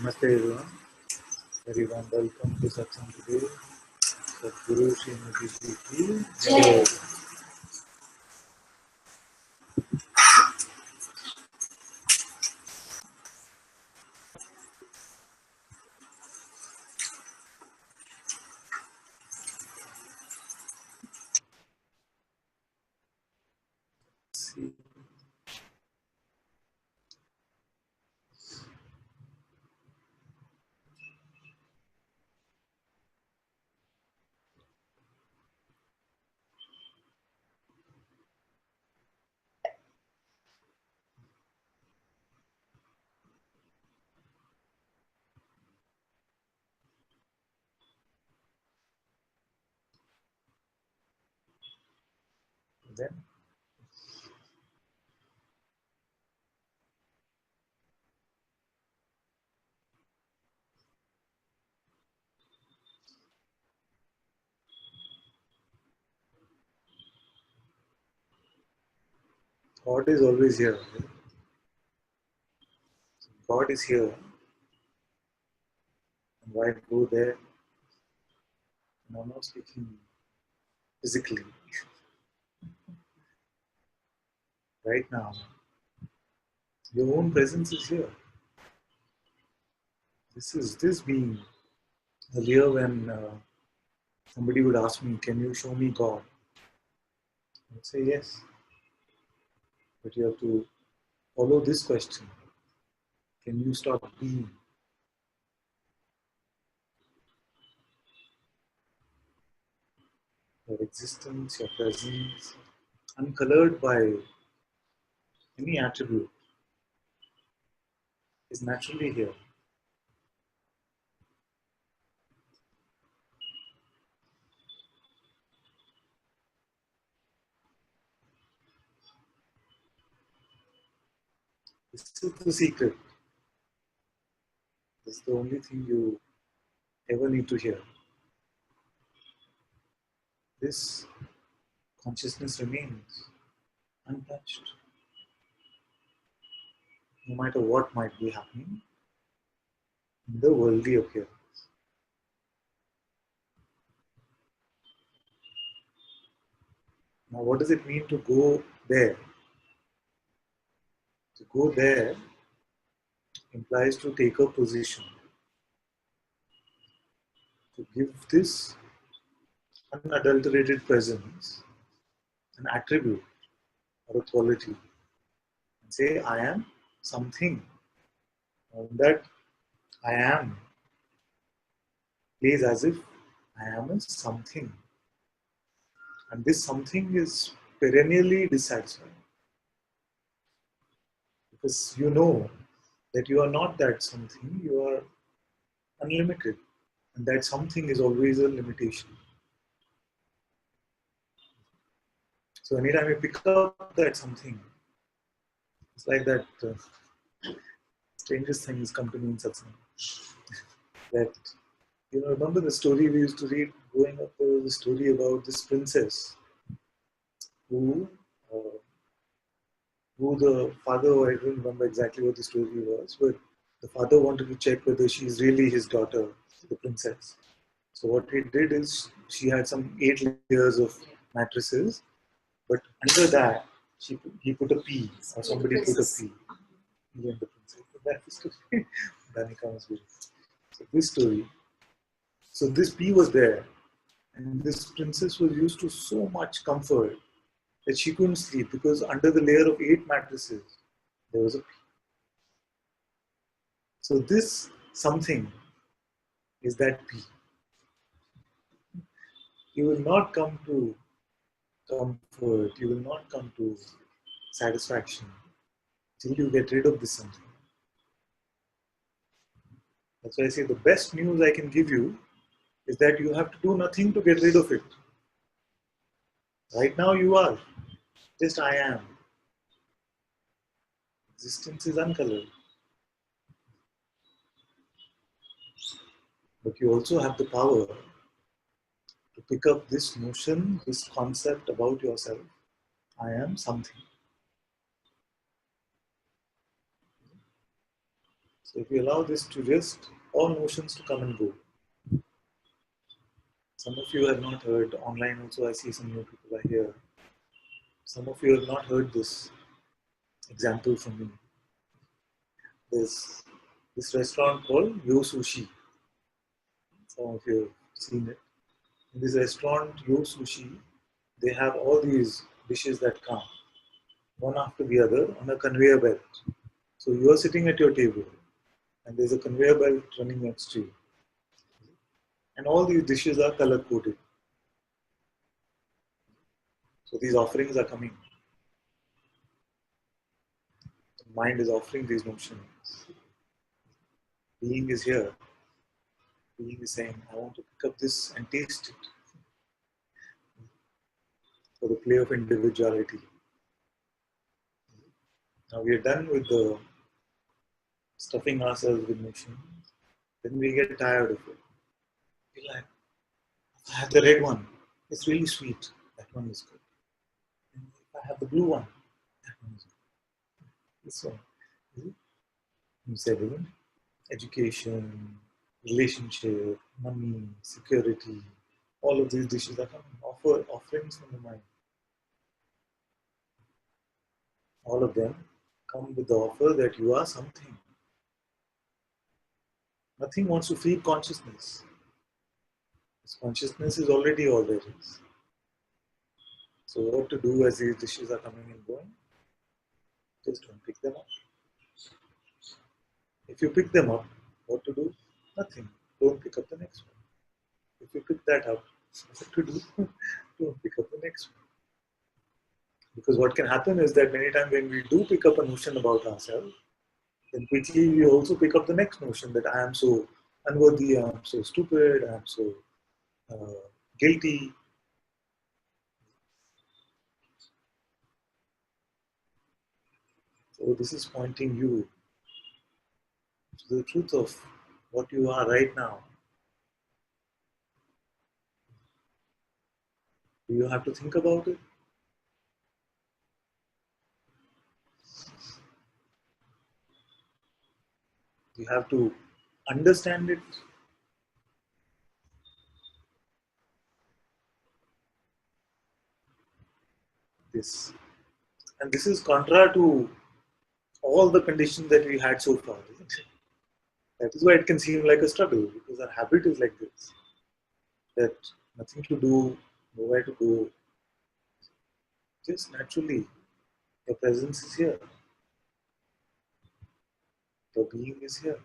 Namaste everyone. Very warm welcome to Satsang today. Sadhguru Srimati Ji ki Jai. See. Then God is always here. God is here. And why go there? And I'm not speaking physically. Right now, your own presence is here. This being earlier when somebody would ask me, "Can you show me God?" I would say yes, but you have to follow this question: can you stop being? Your existence, your presence, uncolored by any attribute, is naturally here. This is the secret. This is the only thing you ever need to hear. This consciousness remains untouched, no matter what might be happening in the worldly appearance. Now, what does it mean to go there? To go there implies to take a position, to give this unadulterated presence an attribute or a quality, and say, I am something. And that I am plays as if I am a something. And this something is perennially dissatisfied. Because you know that you are not that something, you are unlimited. And that something is always a limitation. So anytime you pick up that something, it's like that strangest things come to me in Satsang. That, remember the story we used to read growing up? There was a story about this princess who the father, I don't remember exactly what the story was, but the father wanted to check whether she's really his daughter, the princess. So what he did is she had some 8 layers of mattresses, but under that he put a pea, or somebody put a pea. He and the princess. That's the story. Danika was beautiful. So this story. So this pea was there, and this princess was used to so much comfort that she couldn't sleep because under the layer of 8 mattresses there was a pea. So this something is that pea. You will not come to comfort, you will not come to satisfaction till you get rid of this something. That's why I say the best news I can give you is that you have to do nothing to get rid of it. Right now you are. Just I am. Existence is uncolored. But you also have the power to pick up this notion, this concept about yourself. I am something. So if you allow this to just, all motions to come and go. Some of you have not heard, online also I see some new people are here. Some of you have not heard this example from me. There's this restaurant called Yo Sushi. Some of you have seen it. In this restaurant, Yo Sushi, they have all these dishes that come one after the other on a conveyor belt. So you are sitting at your table and there's a conveyor belt running next to you. And all these dishes are color coded. So these offerings are coming. The mind is offering these notions. Being is here. Being is saying, I want to pick up this and taste it for the play of individuality. Now we are done with the stuffing ourselves with notions. Then we get tired of it. We're like, I have the red one. It's really sweet. That one is good. And if I have the blue one, that one is good. This one. You said, even education, relationship, money, security, all of these dishes are coming. Offerings from the mind. All of them come with the offer that you are something. Nothing wants to feed consciousness. This consciousness is already all there is. So what to do as these dishes are coming and going? Just don't pick them up. If you pick them up, what to do? Nothing. Don't pick up the next one. If you pick that up, what to do? Don't pick up the next one. Because what can happen is that many times when we do pick up a notion about ourselves, then quickly we also pick up the next notion that I am so unworthy, I am so stupid, I am so guilty. So this is pointing you to the truth of what you are right now. Do you have to think about it? You have to understand it. This and this is contra to all the conditions that we had so far, isn't it? That is why it can seem like a struggle, because our habit is like this. That nothing to do, nowhere to go. Just naturally, your presence is here. Your being is here.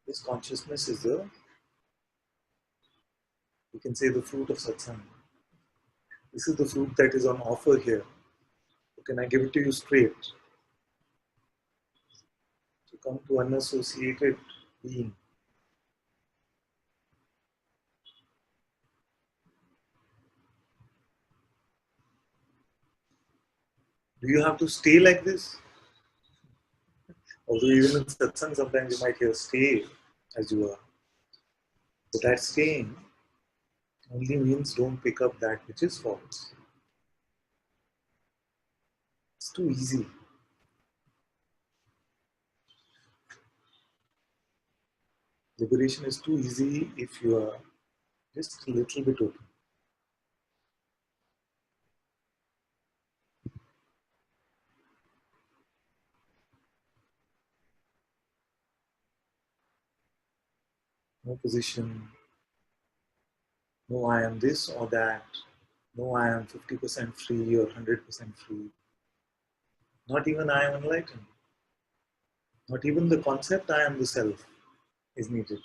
This consciousness is the, you can say, the fruit of Satsang. This is the fruit that is on offer here. So can I give it to you straight? To come to unassociated being. Do you have to stay like this? Although even in Satsang, sometimes you might hear stay as you are. But that staying only means don't pick up that which is false. It's too easy. Liberation is too easy if you are just a little bit open. No position, no I am this or that, no I am 50% free or 100% free. Not even I am enlightened. Not even the concept I am the self is needed.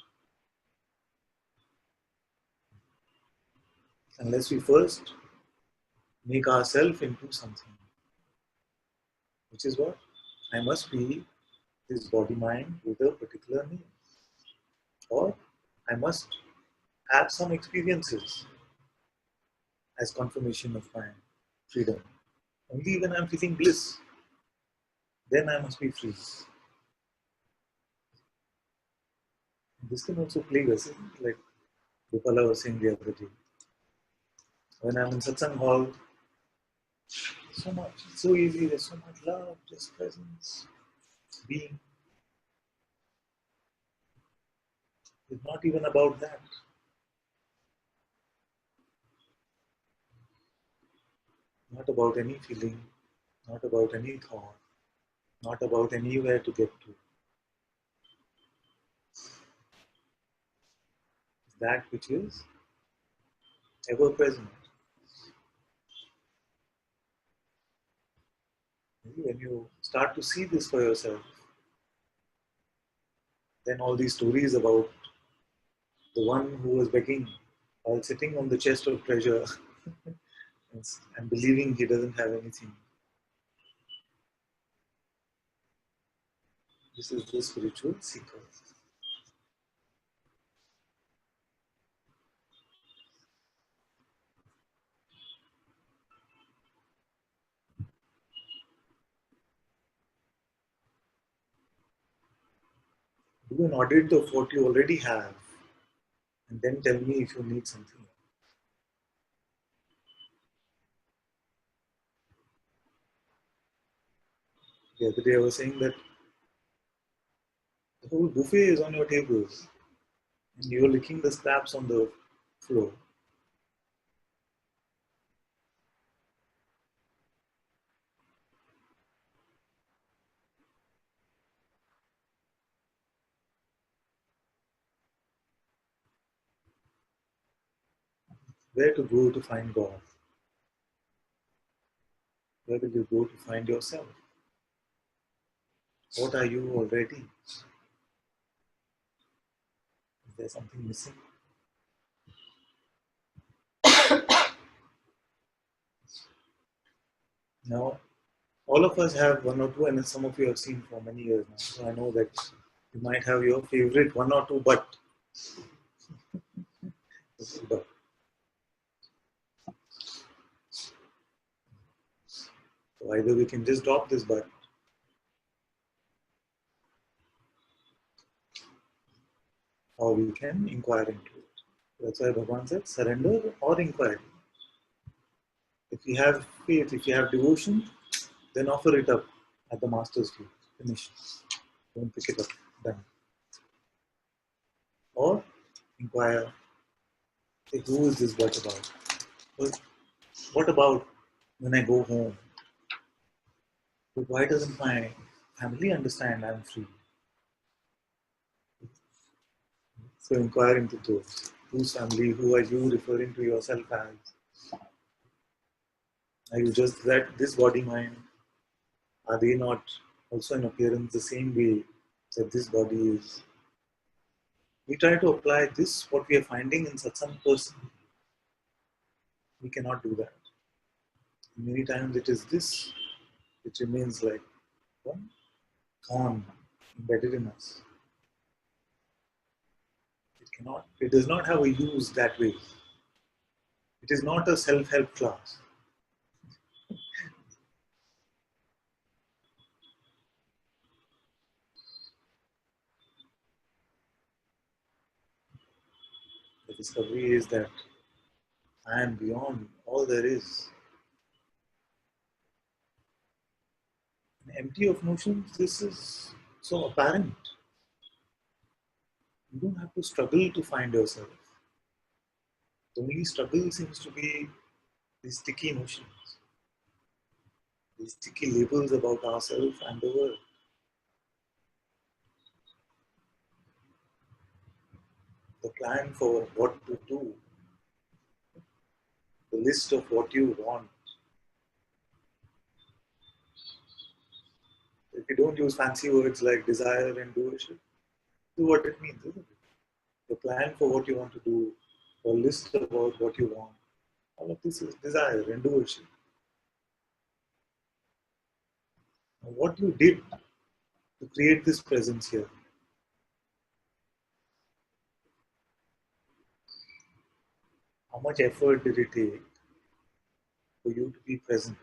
Unless we first make ourselves into something. Which is what? I must be this body mind with a particular name. Or I must have some experiences as confirmation of my freedom. Only when I'm feeling bliss, then I must be free. This can also plague us, isn't it? Like Gopala was saying the other day. When I'm in Satsang hall, so much, it's so easy, there's so much love, just presence, being. It's not even about that. Not about any feeling, not about any thought, not about anywhere to get to. That which is ever present. When you start to see this for yourself, then all these stories about the one who was begging while sitting on the chest of treasure and believing he doesn't have anything. This is the spiritual seeker. Do an audit of what you already have and then tell me if you need something. The other day I was saying that the whole buffet is on your table and you're licking the scraps on the floor. Where to go to find God? Where will you go to find yourself? What are you already? Is there something missing? Now, all of us have one or two, and some of you have seen for many years now. So I know that you might have your favorite one or two, but so either we can just drop this but, or we can inquire into it. That's why Bhagavan said surrender or inquiry. If you have faith, if you have devotion, then offer it up at the master's feet. Finish. Don't pick it up. Done. Or inquire, say, who is this but about? But what about when I go home? But why doesn't my family understand I'm free? So inquire into those. Whose family? Who are you referring to yourself as? Are you just that this body mind? Are they not also in appearance the same way that this body is? We try to apply this, what we are finding in satsang person. We cannot do that. Many times it is this which remains like one thorn embedded in us. It does not have a use that way. It is not a self-help class. The discovery is that I am beyond all there is. And empty of notions, this is so apparent. You don't have to struggle to find yourself. The only struggle seems to be these sticky notions, these sticky labels about ourselves and the world. The plan for what to do, the list of what you want. If you don't use fancy words like desire and doership, do what it means, isn't it? The plan for what you want to do, a list about what you want. All of this is desire and doership. Now, what you did to create this presence here, how much effort did it take for you to be present?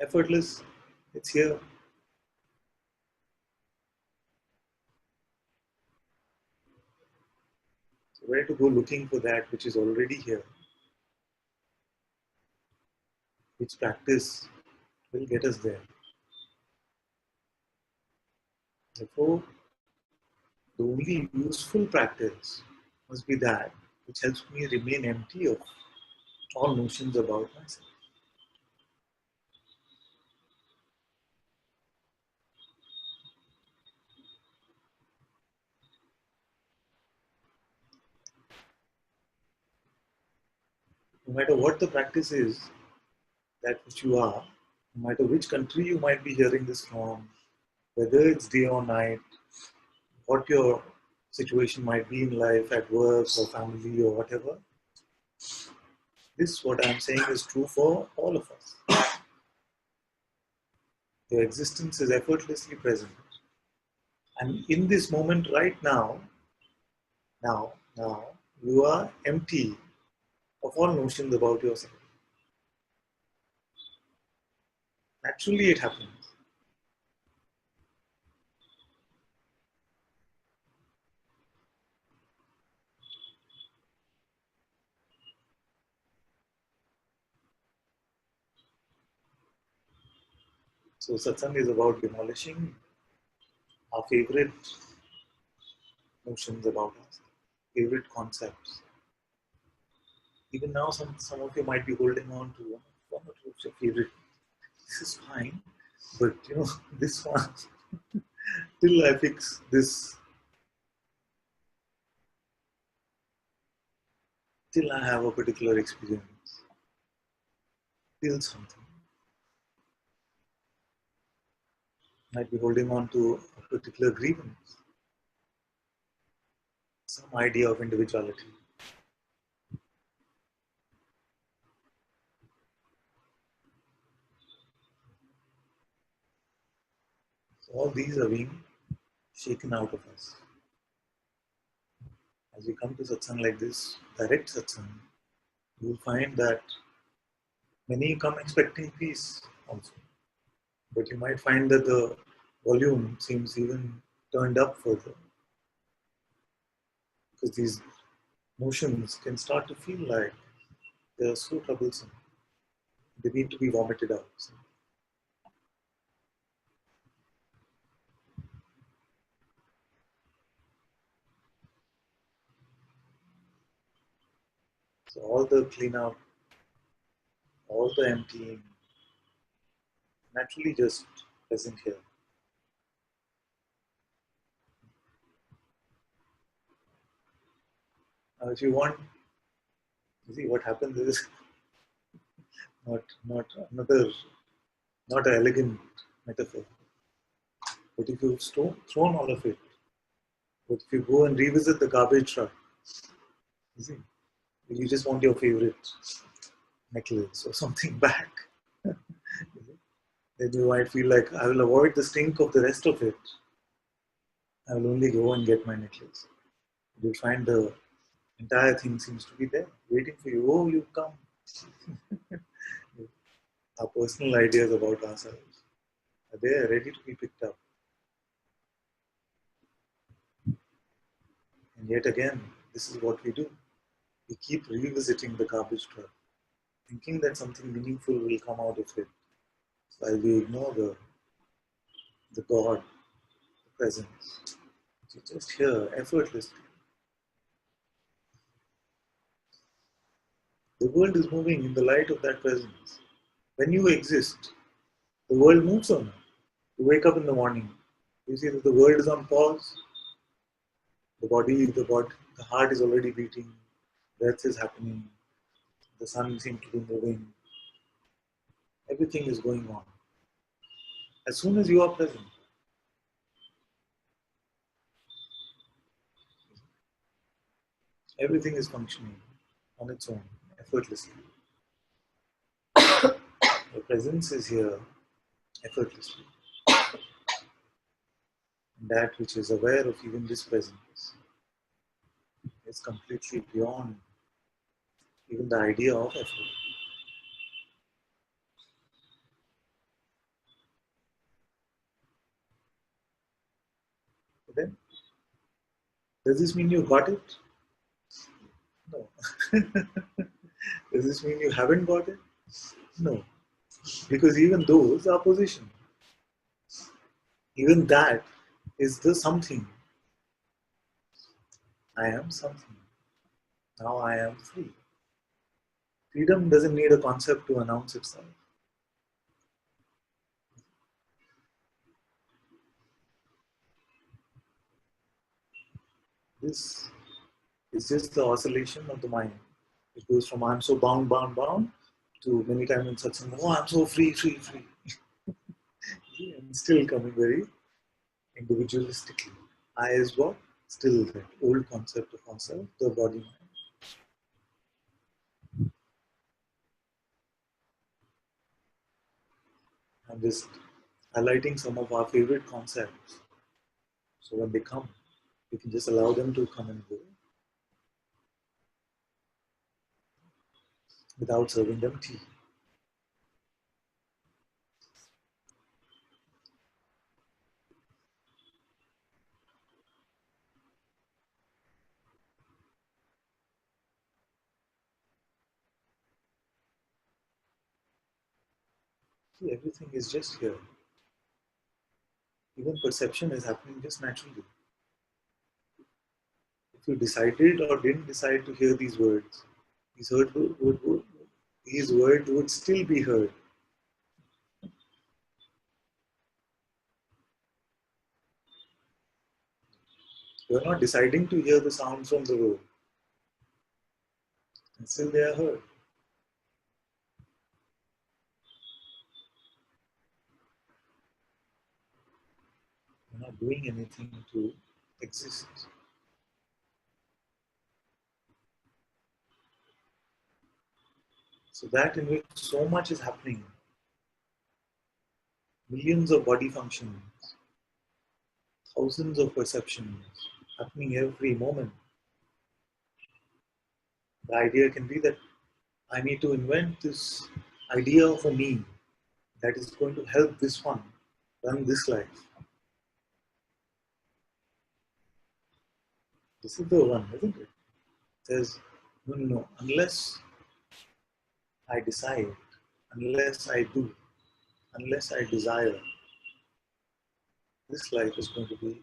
Effortless, It's here. So where to go looking for that which is already here? Which practice will get us there? Therefore, the only useful practice must be that which helps me remain empty of all notions about myself. No matter what the practice is, that which you are, no matter which country you might be hearing this from, whether it's day or night, what your situation might be in life at work or family or whatever, this, what I'm saying, is true for all of us. Your existence is effortlessly present. And in this moment right now, you are empty of all notions about yourself. Naturally, it happens. So, satsang is about demolishing our favorite notions about us, favorite concepts. Even now, some of you might be holding on to one or two of your favorite. This is fine, but this one, till I fix this, till I have a particular experience, till something. Might be holding on to a particular grievance, some idea of individuality. So all these are being shaken out of us. As we come to satsang like this, direct satsang, you will find that many come expecting peace also. But you might find that the volume seems even turned up further because these motions can start to feel like they're so troublesome. They need to be vomited out. So all the clean out, all the emptying, naturally just present here. Now, if you want, you see what happens is not another, not an elegant metaphor. But if you've thrown all of it, but if you go and revisit the garbage truck, you see, you just want your favorite necklace or something back. Then you might feel like, I will avoid the stink of the rest of it. I will only go and get my necklace. You'll find the entire thing seems to be there, waiting for you. Oh, you come. Our personal ideas about ourselves are there, ready to be picked up. And yet again, this is what we do. We keep revisiting the garbage truck, thinking that something meaningful will come out of it, while we ignore the God, the presence. It's just here, effortlessly. The world is moving in the light of that presence. When you exist, the world moves on. You wake up in the morning, you see that the world is on pause. The heart is already beating, breath is happening, the sun seems to be moving, everything is going on. As soon as you are present, everything is functioning on its own, effortlessly. Your presence is here effortlessly. And that which is aware of even this presence is completely beyond even the idea of effort. Then, does this mean you got it? No. Does this mean you haven't got it? No. Because even those are position. Even that is the something. I am something. Now I am free. Freedom doesn't need a concept to announce itself. This is just the oscillation of the mind. It goes from I'm so bound, bound, bound to many times in Satsang, oh, I'm so free, free, free. And still coming very individualistically. I is what? Still that old concept of ourselves, the body mind. I'm just highlighting some of our favorite concepts. So when they come, we can just allow them to come and go without serving them tea. See, everything is just here. Even perception is happening just naturally. If you decided or didn't decide to hear these words, these words would still be heard. You're not deciding to hear the sounds from the road, and still they are heard. You're not doing anything to exist. So that in which so much is happening, millions of body functions, thousands of perceptions happening every moment. The idea can be that I need to invent this idea of a me that is going to help this one run this life. This is the one, isn't it? It says, no, no, no, unless I decide, unless I do, unless I desire, this life is going to be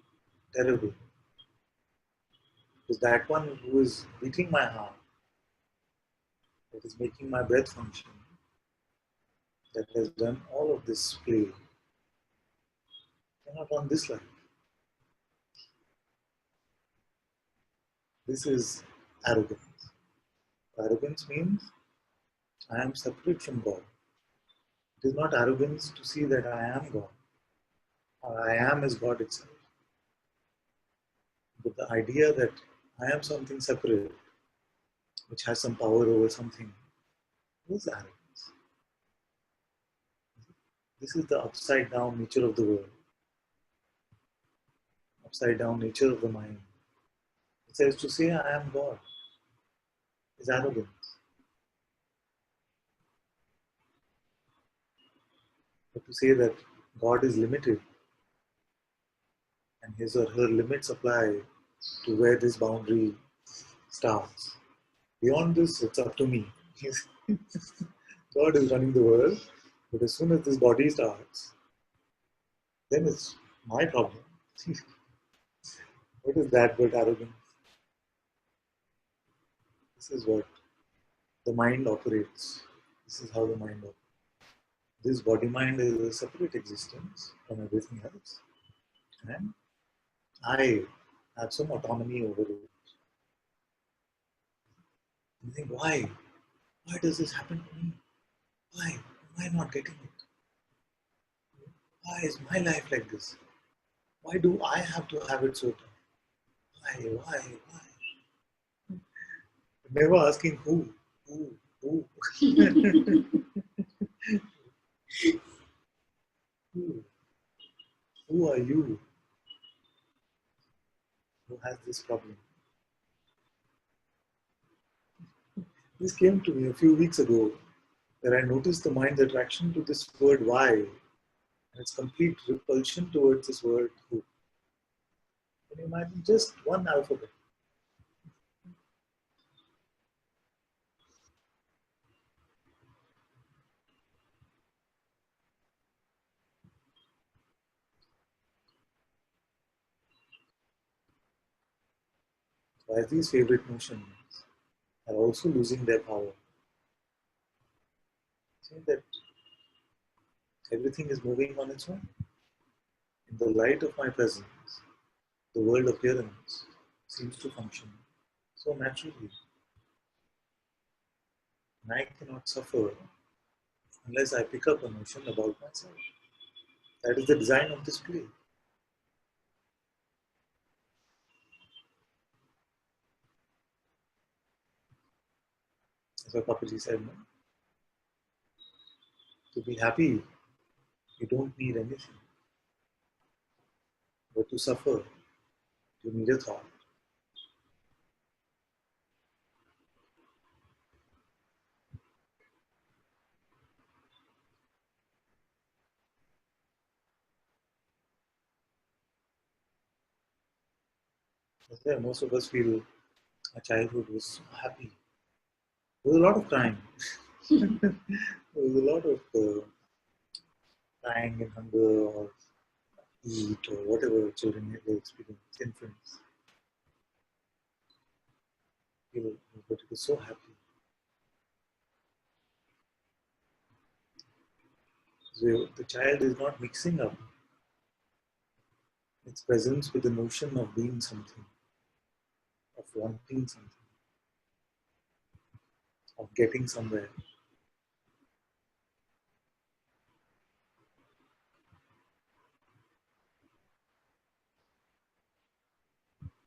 terrible. Because that one who is beating my heart, that is making my breath function, that has done all of this play, cannot run this life. This is arrogance. Arrogance means I am separate from God. It is not arrogance to see that I am God, or I am as God itself. But the idea that I am something separate, which has some power over something, is arrogance. This is the upside down nature of the world, upside down nature of the mind. It says to say I am God is arrogance. But to say that God is limited and his or her limits apply to where this boundary starts. Beyond this, it's up to me. God is running the world, but as soon as this body starts, then it's my problem. What is that but arrogance? This is what the mind operates. This is how the mind operates. This body mind is a separate existence from everything else. And I have some autonomy over it. You think, why? Why does this happen to me? Why? Why am I not getting it? Why is my life like this? Why do I have to have it so tough? Why? Never asking who, who, who are you who has this problem? This came to me a few weeks ago where I noticed the mind's attraction to this word why and its complete repulsion towards this word who. Can you imagine just one alphabet? Why these favorite notions are also losing their power. See that everything is moving on its own. In the light of my presence, the world of appearance seems to function so naturally. And I cannot suffer unless I pick up a notion about myself. That is the design of this play. As Papaji said, no? To be happy, you don't need anything. But to suffer, you need a thought. Yeah, most of us feel our childhood was so happy. There was a lot of crying. There was a lot of crying and hunger or eat or whatever children they experience, infants. But it was so happy. So the child is not mixing up its presence with the notion of being something, of wanting something, of getting somewhere.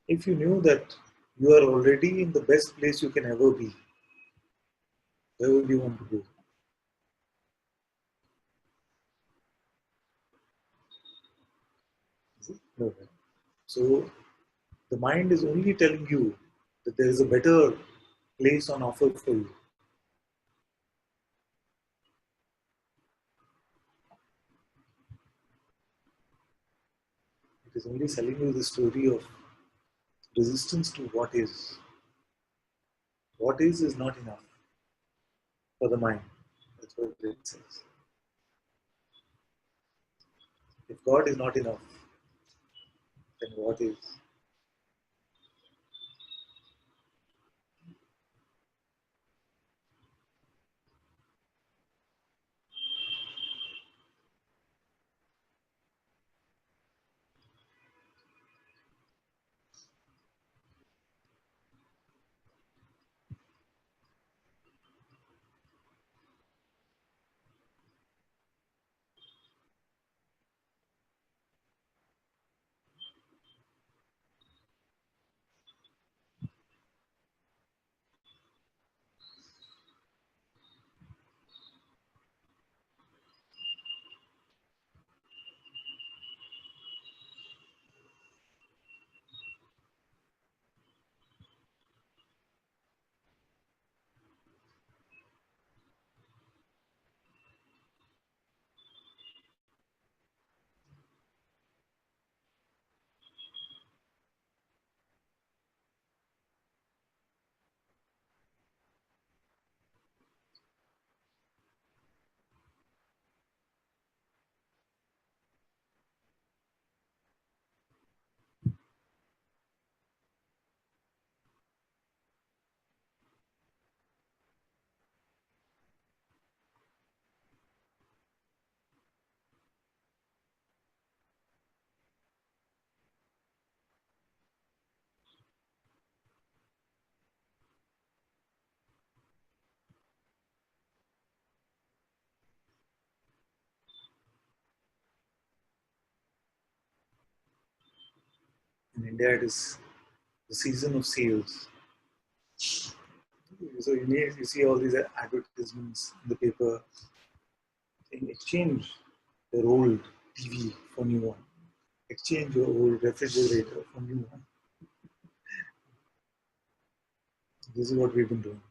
If you knew that you are already in the best place you can ever be, where would you want to go? Is it? No. Right? So the mind is only telling you that there is a better place on offer for you. It is only telling you the story of resistance to what is. What is not enough for the mind. That's what it says. If God is not enough, then what is? In India, it is the season of sales. So you see all these advertisements in the paper saying exchange your old TV for new one. Exchange your old refrigerator for new one. This is what we've been doing.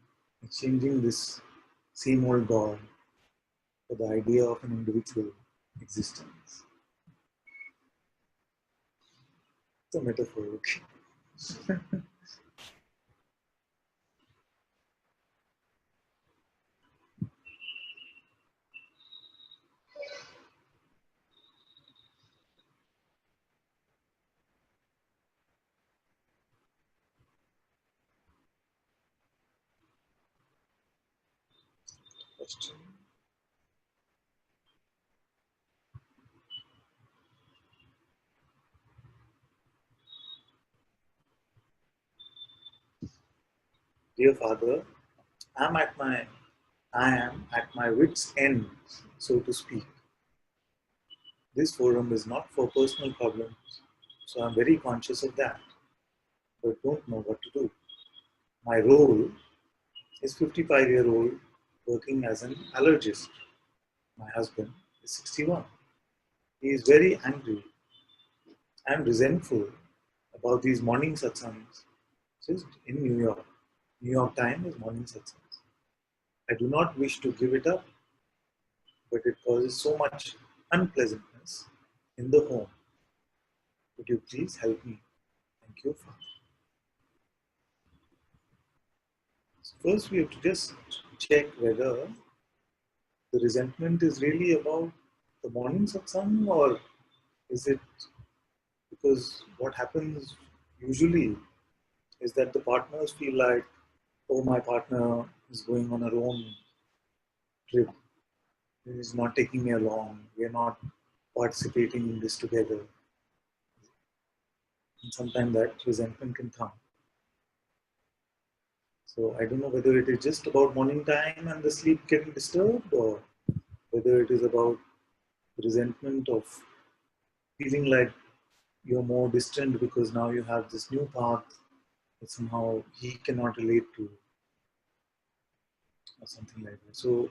Exchanging this same old God for the idea of an individual existence. It's a metaphor. Okay. Question. Dear Father, I'm at my I am at my wit's end, so to speak. This forum is not for personal problems, so I'm very conscious of that, but don't know what to do. My role is 55-year-old working as an allergist. My husband is 61. He is very angry and resentful about these morning satsangs. Just in New York. New York time is morning satsangs. I do not wish to give it up, but it causes so much unpleasantness in the home. Would you please help me? Thank you, Father. So first, we have to just check whether the resentment is really about the morning satsang, or is it because what happens usually is that the partners feel like, oh, my partner is going on her own trip. He's not taking me along. We're not participating in this together. And sometimes that resentment can come. So I don't know whether it is just about morning time and the sleep getting disturbed, or whether it is about resentment of feeling like you're more distant because now you have this new path that somehow he cannot relate to, or something like that. So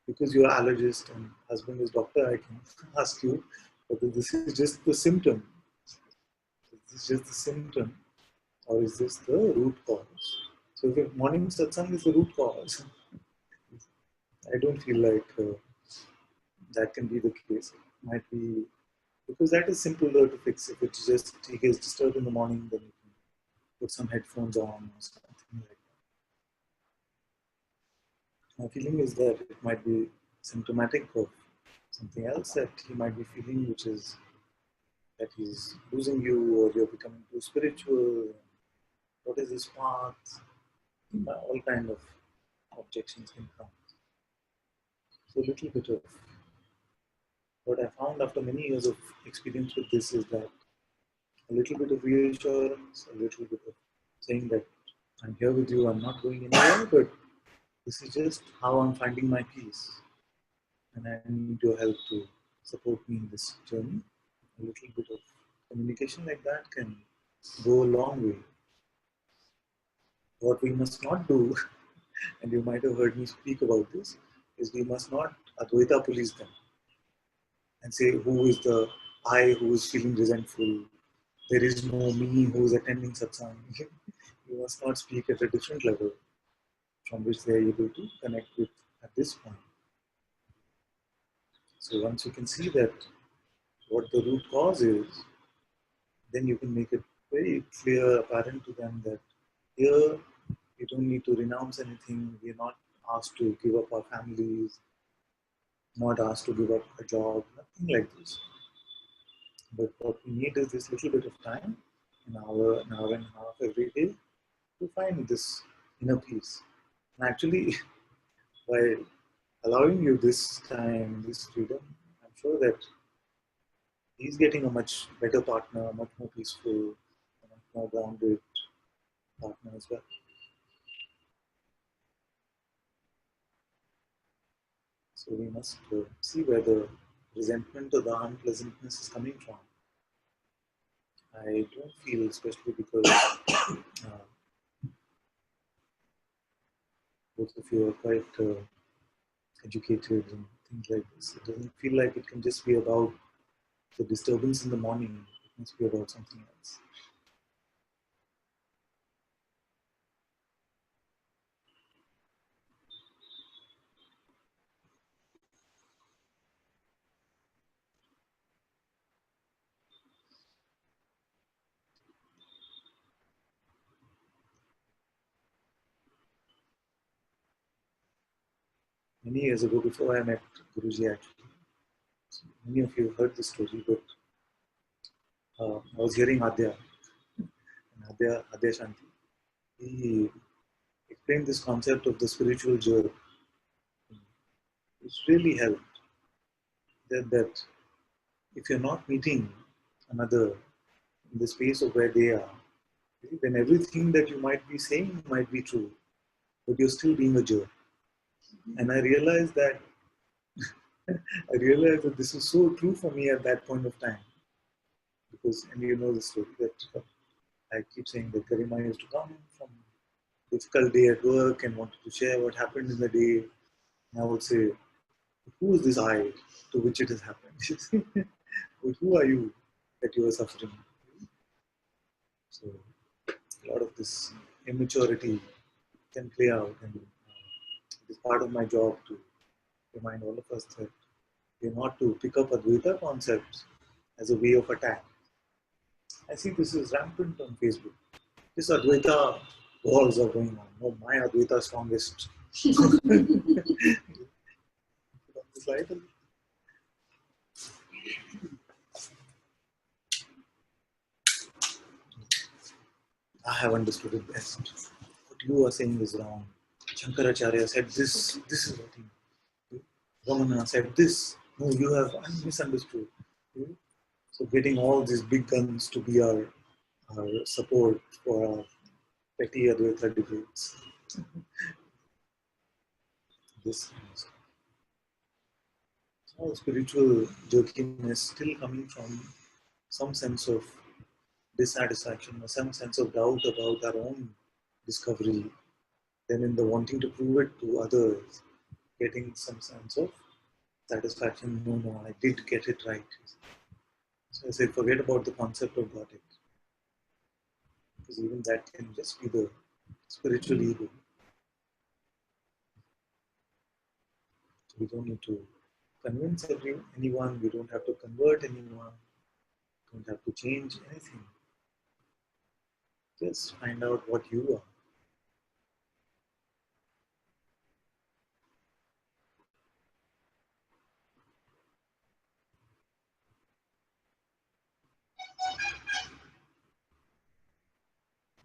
because you're allergist and husband is doctor, I can ask you whether this is just the symptom. Is this just the symptom, or is this the root cause? So if morning satsang is the root cause, I don't feel like that can be the case. It might be because that is simpler to fix. If it's just he gets disturbed in the morning, then you can put some headphones on or something like that. My feeling is that it might be symptomatic of something else that he might be feeling, which is that he's losing you or you're becoming too spiritual. What is this path? All kind of objections can come. So a little bit of what I found after many years of experience with this is that a little bit of reassurance, a little bit of saying that I'm here with you, I'm not going anywhere, but this is just how I'm finding my peace. And I need your help to support me in this journey. A little bit of communication like that can go a long way. What we must not do, and you might have heard me speak about this, is we must not Advaita police them and say who is the I who is feeling resentful. There is no me who is attending satsang. You must not speak at a different level from which they are able to connect with at this point. So once you can see that what the root cause is, then you can make it very clear, apparent to them that here you don't need to renounce anything. We are not asked to give up our families, not asked to give up a job, nothing like this. But what we need is this little bit of time, an hour and a half every day, to find this inner peace. And actually, by allowing you this time, this freedom, I'm sure that he's getting a much better partner, a much more peaceful, a much more grounded partner as well. So we must see where the resentment or the unpleasantness is coming from. I don't feel, especially because both of you are quite educated and things like this. It doesn't feel like it can just be about the disturbance in the morning. It must be about something else. many years ago, before I met Guruji actually. So many of you heard this story, but I was hearing Adya, and Adya Shanti. He explained this concept of the spiritual jerk, which really helped. That if you're not meeting another in the space of where they are, then everything that you might be saying might be true, but you're still being a jerk. And I realized that this is so true for me at that point of time. Because, and you know the story that I keep saying that Karima used to come from difficult day at work and wanted to share what happened in the day. And I would say, who is this I to which it has happened? But who are you that you are suffering? So a lot of this immaturity can play out, and it is part of my job to remind all of us that we're not to pick up Advaita concepts as a way of attack. I see this is rampant on Facebook. This Advaita wars are going on. No, my Advaita strongest. I have understood it best. What you are saying is wrong. Shankaracharya said this. This is what he. Ramana said this. No, you have misunderstood. So getting all these big guns to be our support for our petty Advaita debates. This all spiritual jerkiness still coming from some sense of dissatisfaction or some sense of doubt about our own discovery, then in the wanting to prove it to others, getting some sense of satisfaction. No, no, I did get it right. So I say, forget about the concept of got it, because even that can just be the spiritual ego. So we don't need to convince anyone. We don't have to convert anyone. We don't have to change anything. Just find out what you are.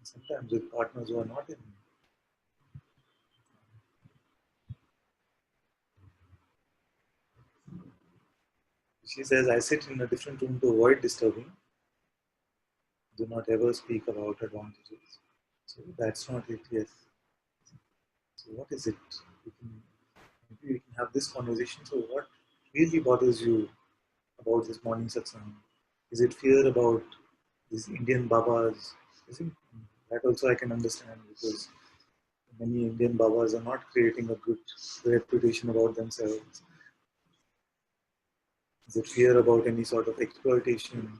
Sometimes with partners who are not in. She says, I sit in a different room to avoid disturbing. Do not ever speak about advantages. So that's not it, yes. So what is it? Maybe we can have this conversation. So what really bothers you about this morning satsang? Is it fear about these Indian Babas? I think that also I can understand, because many Indian Babas are not creating a good reputation about themselves. Is it fear about any sort of exploitation?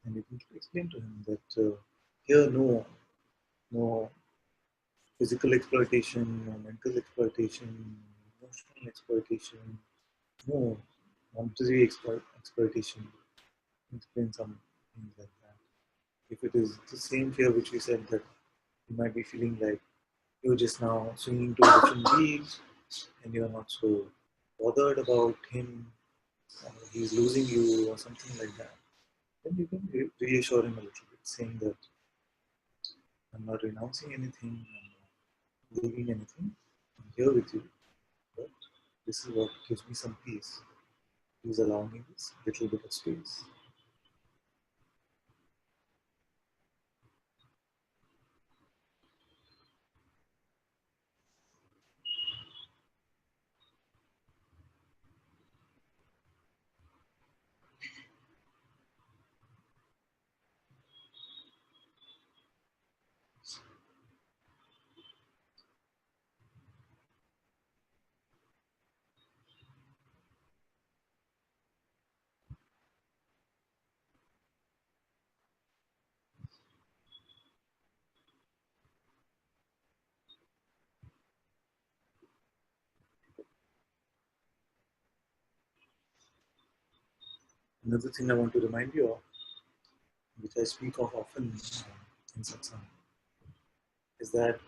And you can explain to him that here no physical exploitation, no mental exploitation, emotional exploitation, no monetary exploitation. Explain some things like that. If it is the same fear which we said, that you might be feeling like you're just now swinging to a different beat and you're not so bothered about him, he's losing you or something like that, then you can reassure him a little bit, saying that I'm not renouncing anything, I'm not leaving anything, I'm here with you, but this is what gives me some peace. Please allow me this little bit of space. Another thing I want to remind you of, which I speak of often in Satsang, is that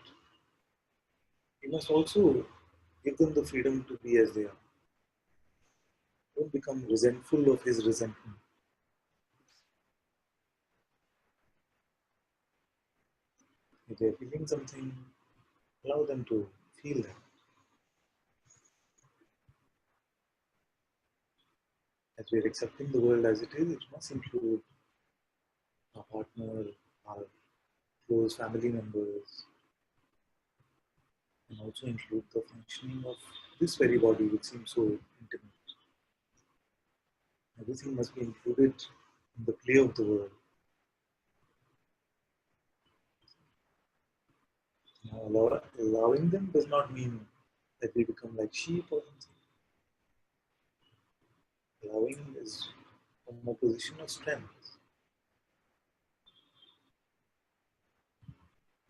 you must also Give them the freedom to be as they are. Don't become resentful of his resentment. If they're feeling something, allow them to feel that. As we're accepting the world as it is, it must include our partner, our close family members, and also include the functioning of this very body, which seems so intimate. Everything must be included in the play of the world. Now, allowing them does not mean that we become like sheep or something. Allowing is from a position of strength.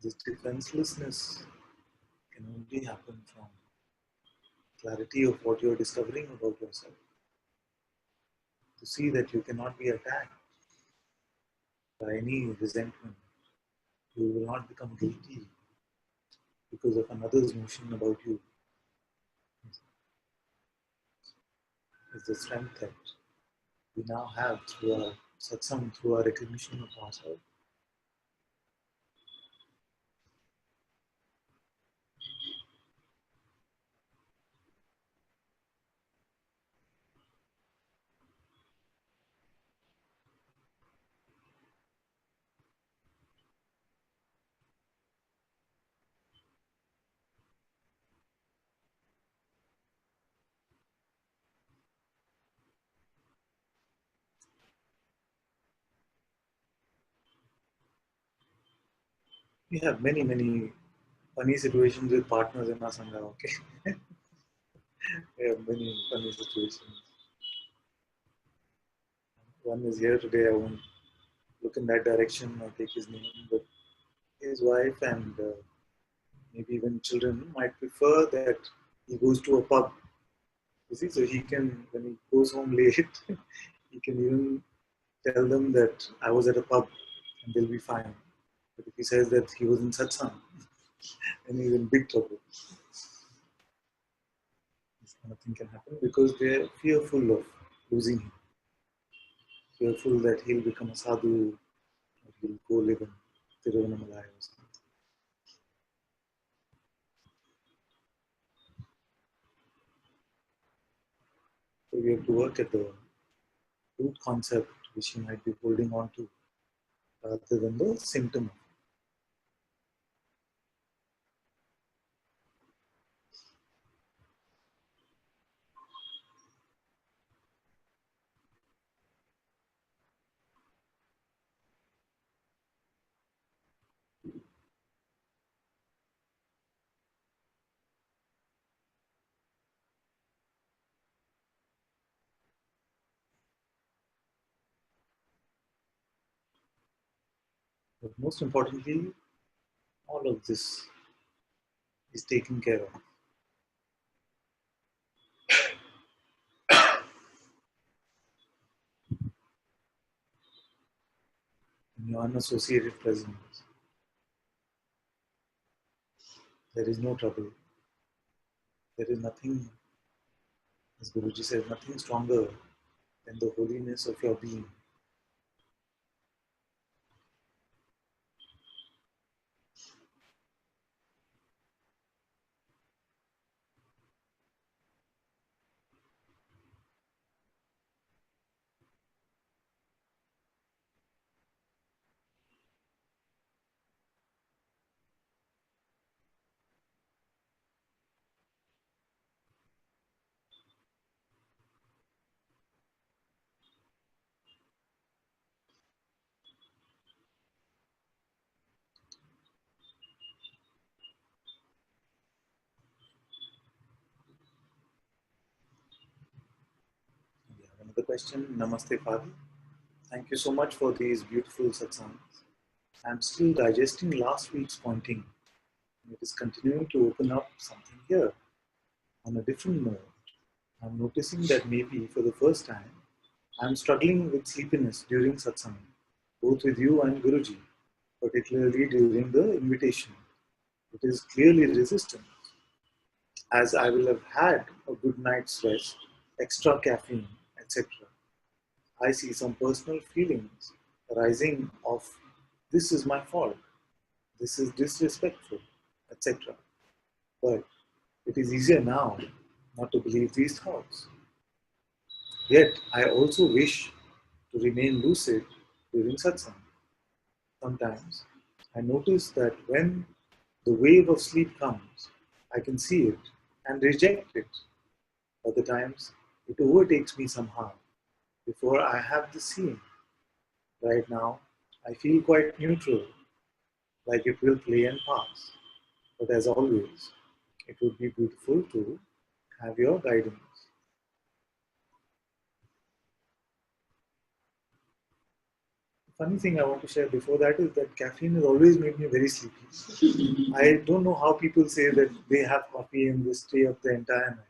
This defenselessness can only happen from clarity of what you're discovering about yourself. To see that you cannot be attacked by any resentment. You will not become guilty because of another's notion about you. It's the strength that we now have through our satsang, through our recognition of ourselves. We have many, many funny situations with partners in our sangha, okay? We have many funny situations. One is here today, I won't look in that direction or take his name, but his wife and maybe even children might prefer that he goes to a pub. You see, so he can, when he goes home late, he can even tell them that I was at a pub and they'll be fine. But if he says that he was in satsang, then he's in big trouble. This kind of thing can happen because they're fearful of losing him, fearful that he'll become a sadhu or he'll go live in Tiruvannamalai or something. So we have to work at the root concept which he might be holding on to rather than the symptom. But most importantly, all of this is taken care of. In your unassociated presence, there is no trouble. There is nothing, as Guruji says, nothing stronger than the holiness of your being. We have another question. Namaste, Father. Thank you so much for these beautiful satsangs. I'm still digesting last week's pointing. It is continuing to open up something here on a different note. I'm noticing that maybe for the first time, I'm struggling with sleepiness during satsang, both with you and Guruji, particularly during the invitation. It is clearly resistance. as I will have had a good night's rest, extra caffeine, etc., I see some personal feelings arising of this is my fault, this is disrespectful, etc. But it is easier now not to believe these thoughts. Yet I also wish to remain lucid during satsang. Sometimes I notice that when the wave of sleep comes, I can see it and reject it. Other times it overtakes me somehow before I have the scene. Right now, I feel quite neutral, like it will play and pass. But as always, it would be beautiful to have your guidance. The funny thing I want to share before that is that caffeine has always made me very sleepy. I don't know how people say that they have coffee and they stay up the entire night.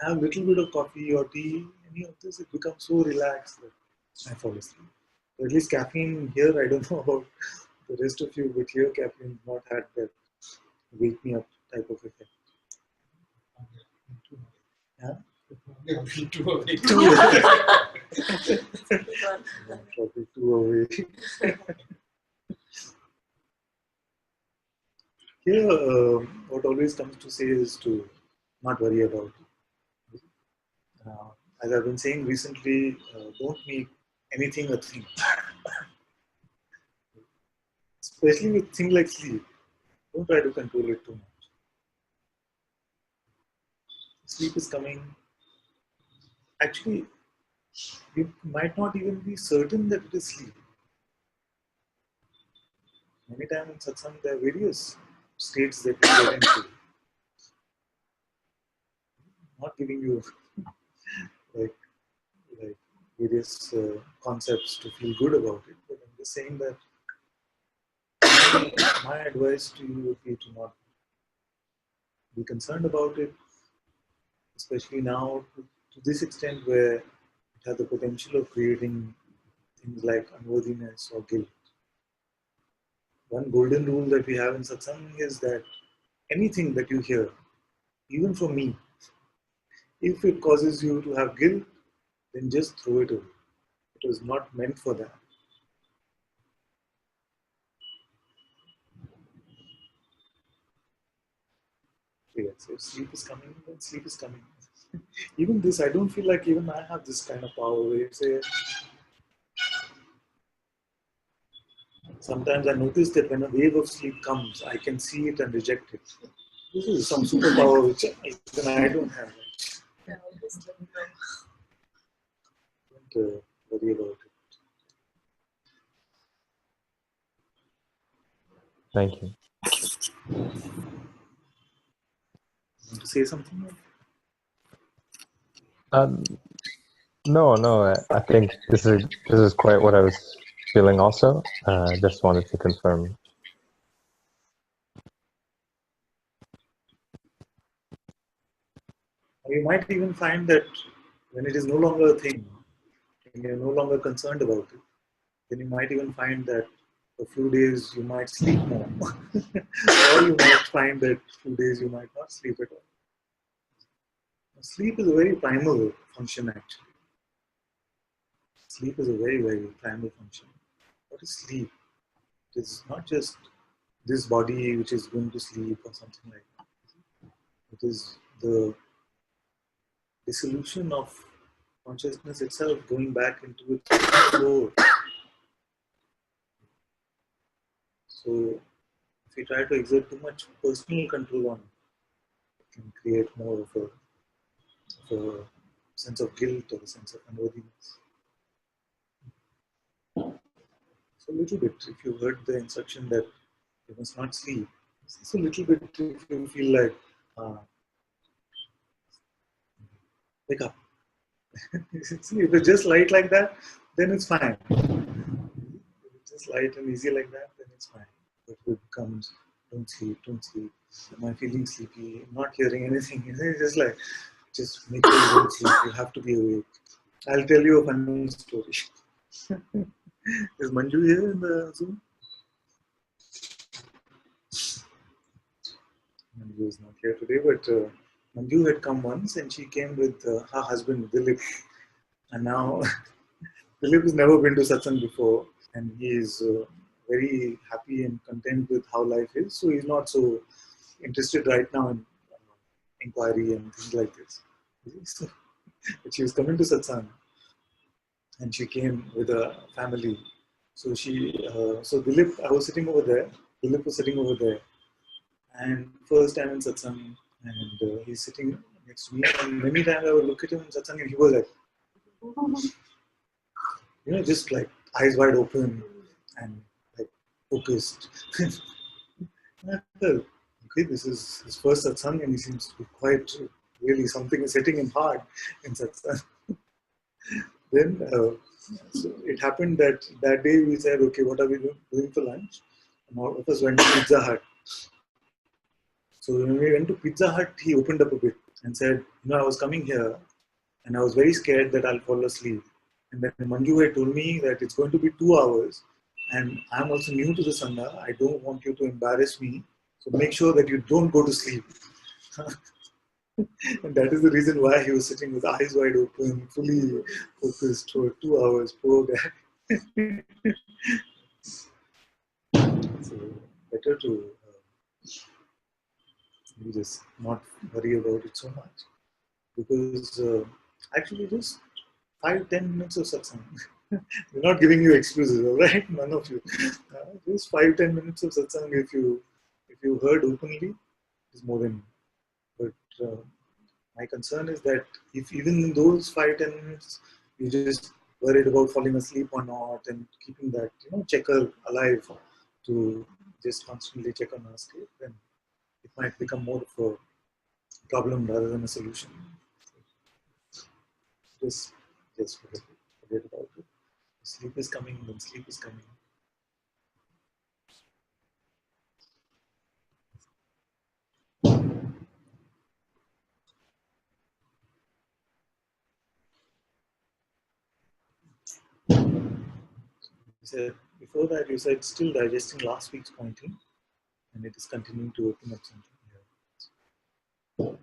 I have a little bit of coffee or tea, any of this, it becomes so relaxed that I fall asleep. At least caffeine here, I don't know about the rest of you, but here caffeine not had that wake me up type of effect. Yeah? Too awake. Probably too awake. Here, what always comes to say is to not worry about it. As I've been saying recently, don't make anything a thing. Especially with things like sleep. Don't try to control it too much. Sleep is coming. Actually, you might not even be certain that it is sleep. Many times in satsang, there are various states that you get into. Not giving you like like various concepts to feel good about it, but I'm just saying that my advice to you would be to not be concerned about it, especially now to this extent where it has the potential of creating things like unworthiness or guilt. One golden rule that we have in satsang is that anything that you hear, even from me, if it causes you to have guilt, then just throw it away. It was not meant for that. Yes, if sleep is coming, then sleep is coming. Even this, I don't feel like even I have this kind of power where you say, sometimes I notice that when a wave of sleep comes, I can see it and reject it. This is some superpower which even I don't have. Don't worry about it. Thank you. Want to say something? No. I think this is quite what I was feeling. Also, I just wanted to confirm. You might even find that when it is no longer a thing, and you're no longer concerned about it, then you might even find that a few days you might sleep more, or you might find that a few days you might not sleep at all. Sleep is a very primal function, actually. Sleep is a very, very primal function. What is sleep? It is not just this body which is going to sleep or something like that. It is the dissolution of consciousness itself going back into its core. So, if we try to exert too much personal control on it, it can create more of a sense of guilt or a sense of unworthiness. So, a little bit, if you heard the instruction that you must not sleep, it's a little bit if you feel like, wake up. If it's just light like that, then it's fine. If it's just light and easy like that, then it's fine. But if it becomes, don't sleep, am I feeling sleepy, I'm not hearing anything, it's just like, just make sure you don't sleep, you have to be awake. I'll tell you a funny story. Is Manju here in the Zoom? Manju is not here today, but Manju had come once and she came with her husband Dilip, and now Dilip has never been to satsang before, and he is very happy and content with how life is. So he's not so interested right now in inquiry and things like this. So, but she was coming to satsang, and she came with a family. So Dilip, I was sitting over there. Dilip was sitting over there, and first time in satsang, and he's sitting next to me. And many times I would look at him in satsang, and he was like, just like eyes wide open and like focused. And I felt, okay, this is his first satsang, and he seems to be quite really something is hitting him hard in satsang. Then so it happened that that day we said, okay, what are we doing for lunch? And all of us went to Pizza Hut. So when we went to Pizza Hut, he opened up a bit and said, I was coming here and I was very scared that I'll fall asleep. And then Manju had told me that it's going to be 2 hours and I'm also new to the Sangha. I don't want you to embarrass me. So make sure that you don't go to sleep. And that is the reason why he was sitting with eyes wide open, fully focused for 2 hours. Poor guy. So better to just not worry about it so much, because actually just 5-10 minutes of satsang. We're not giving you excuses, all right? None of you. Just 5-10 minutes of satsang. If you heard openly, is more than. But my concern is that if even in those 5-10 minutes you just worried about falling asleep or not, and keeping that checker alive to just constantly check on our state, then it might become more of a problem rather than a solution. Just forget about it. Sleep is coming, then sleep is coming. You said before that you said still digesting last week's pointing, and it is continuing to open up something here.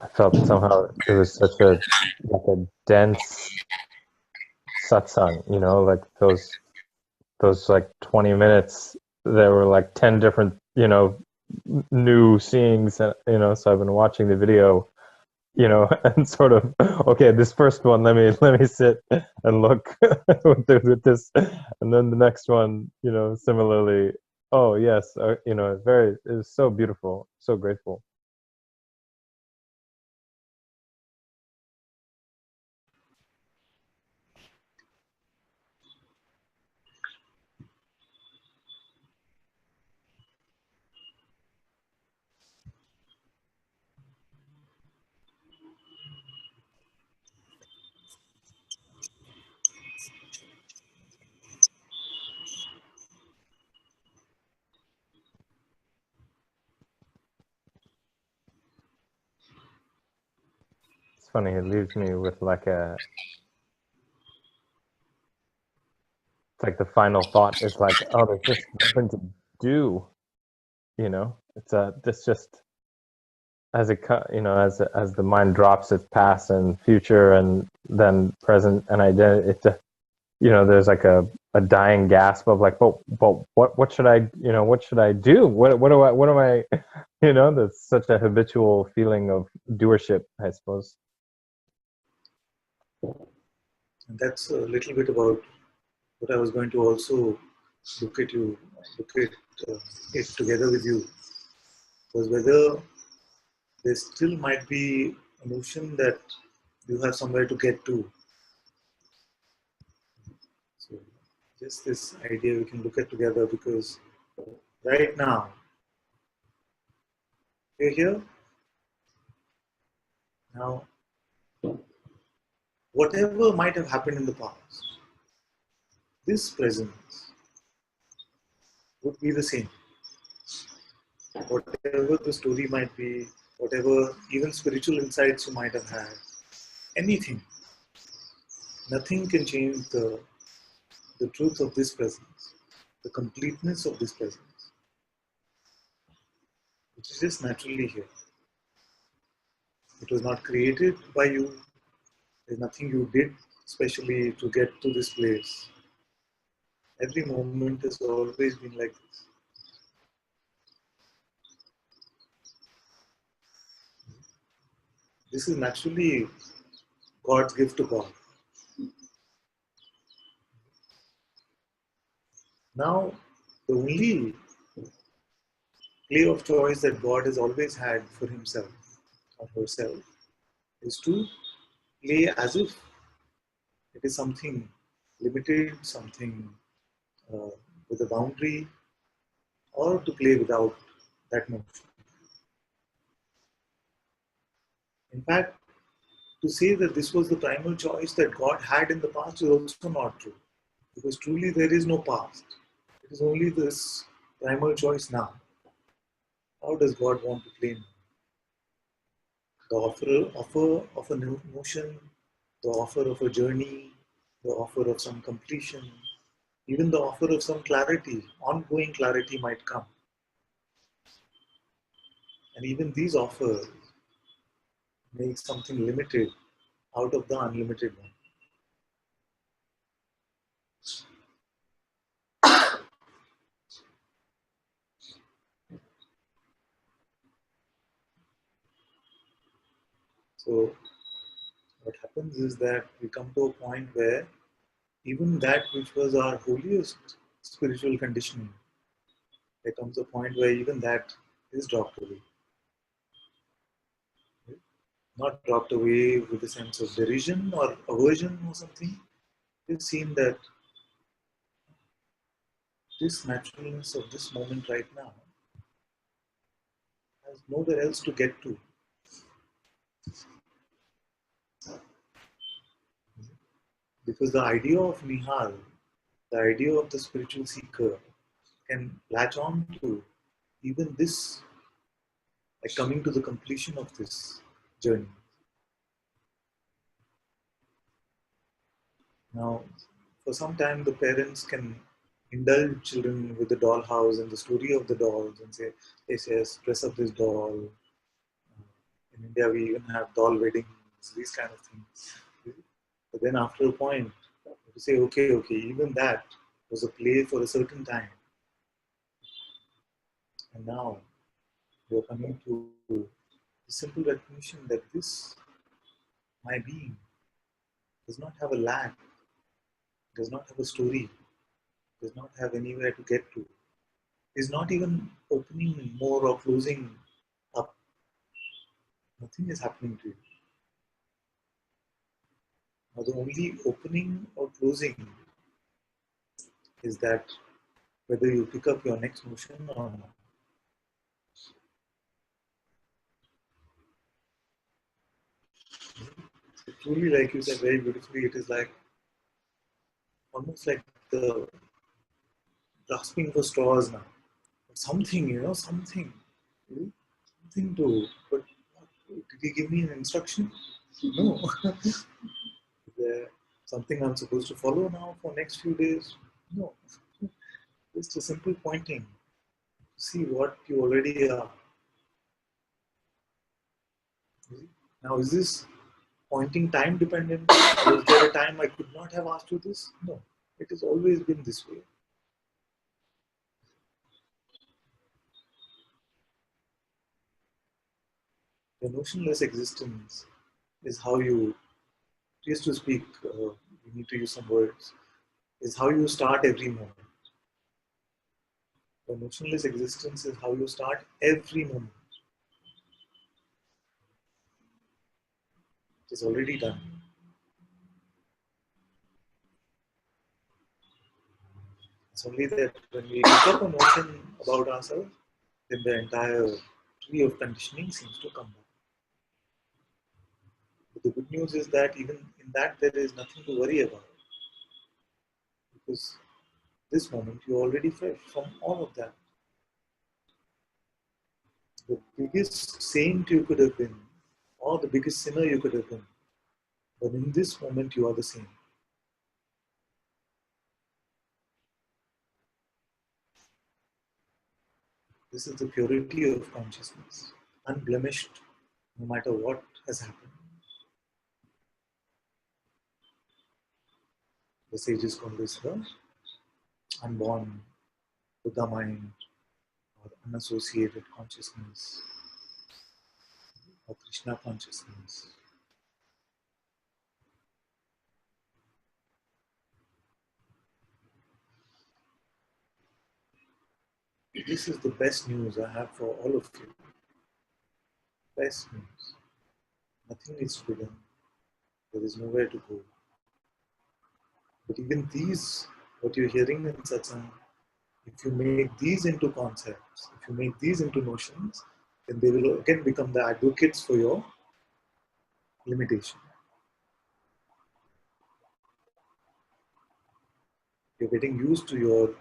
I felt somehow it was such a like a dense satsang, like those like 20 minutes. There were like 10 different, new seeings, and so I've been watching the video, and sort of, okay, this first one, let me sit and look with this, and then the next one, similarly. Oh yes, it was so beautiful, so grateful. It's funny, it leaves me with like it's like the final thought is like, oh, there's just nothing to do, it's just as as the mind drops its past and future and then present and identity, there's like a dying gasp of like, but what should I, what should I do? What am I, that's such a habitual feeling of doership, I suppose. And that's a little bit about what I was going to also look at uh, it together with you, was whether there still might be a notion that you have somewhere to get to. So just this idea we can look at together, because right now we're here. Now, whatever might have happened in the past, this presence would be the same. Whatever the story might be, whatever even spiritual insights you might have had, anything, nothing can change the truth of this presence, the completeness of this presence. which is just naturally here. It was not created by you. There's nothing you did specially to get to this place. Every moment has always been like this. This is naturally God's gift to God. Now, the only play of choice that God has always had for himself or herself is to play as if it is something limited, something uh, with a boundary, or to play without that notion. In fact, to say that this was the primal choice that God had in the past is also not true. Because truly there is no past. It is only this primal choice now. How does God want to play now? The offer of a notion, the offer of a journey, the offer of some completion, even the offer of some clarity, ongoing clarity might come. And even these offers make something limited out of the unlimited one. So what happens is that we come to a point where even that which was our holiest spiritual conditioning, there comes a point where even that is dropped away. Not dropped away with a sense of derision or aversion or something. It's seen that this naturalness of this moment right now has nowhere else to get to. Because the idea of Nihal, the idea of the spiritual seeker, can latch on to even this, like coming to the completion of this journey. Now, for some time, the parents can indulge children with the dollhouse and the story of the dolls and say, yes, dress up this doll. In India, we even have doll weddings, these kind of things. But then after a point, you say, okay, even that was a play for a certain time. And now you're coming to the simple recognition that this, my being, does not have a lack, does not have a story, does not have anywhere to get to, is not even opening more or closing up. Nothing is happening to you. Now, the only opening or closing is that whether you pick up your next motion or not. So truly, like you said very beautifully, it is like almost like the grasping for straws now. Something, something, something to. But did he give me an instruction? No. Is there something I'm supposed to follow now for next few days? No. Just a simple pointing. See what you already are. Now, is this pointing time dependent? Was there a time I could not have asked you this? No. It has always been this way. The notionless existence is how you, just to speak, you need to use some words, is how you start every moment. The notionless existence is how you start every moment. It is already done. It's only that when we pick up a notion about ourselves, then the entire tree of conditioning seems to come back. But the good news is that even in that there is nothing to worry about. Because this moment you're already fresh from all of that. The biggest saint you could have been, or the biggest sinner you could have been, but in this moment you are the same. This is the purity of consciousness, unblemished no matter what has happened. The sages call this the unborn Buddha mind or unassociated consciousness or Krishna consciousness. This is the best news I have for all of you. Best news. Nothing needs to be done. There is nowhere to go. But even these, what you're hearing in Satsang, if you make these into concepts, if you make these into notions, then they will again become the advocates for your limitation. You're getting used to your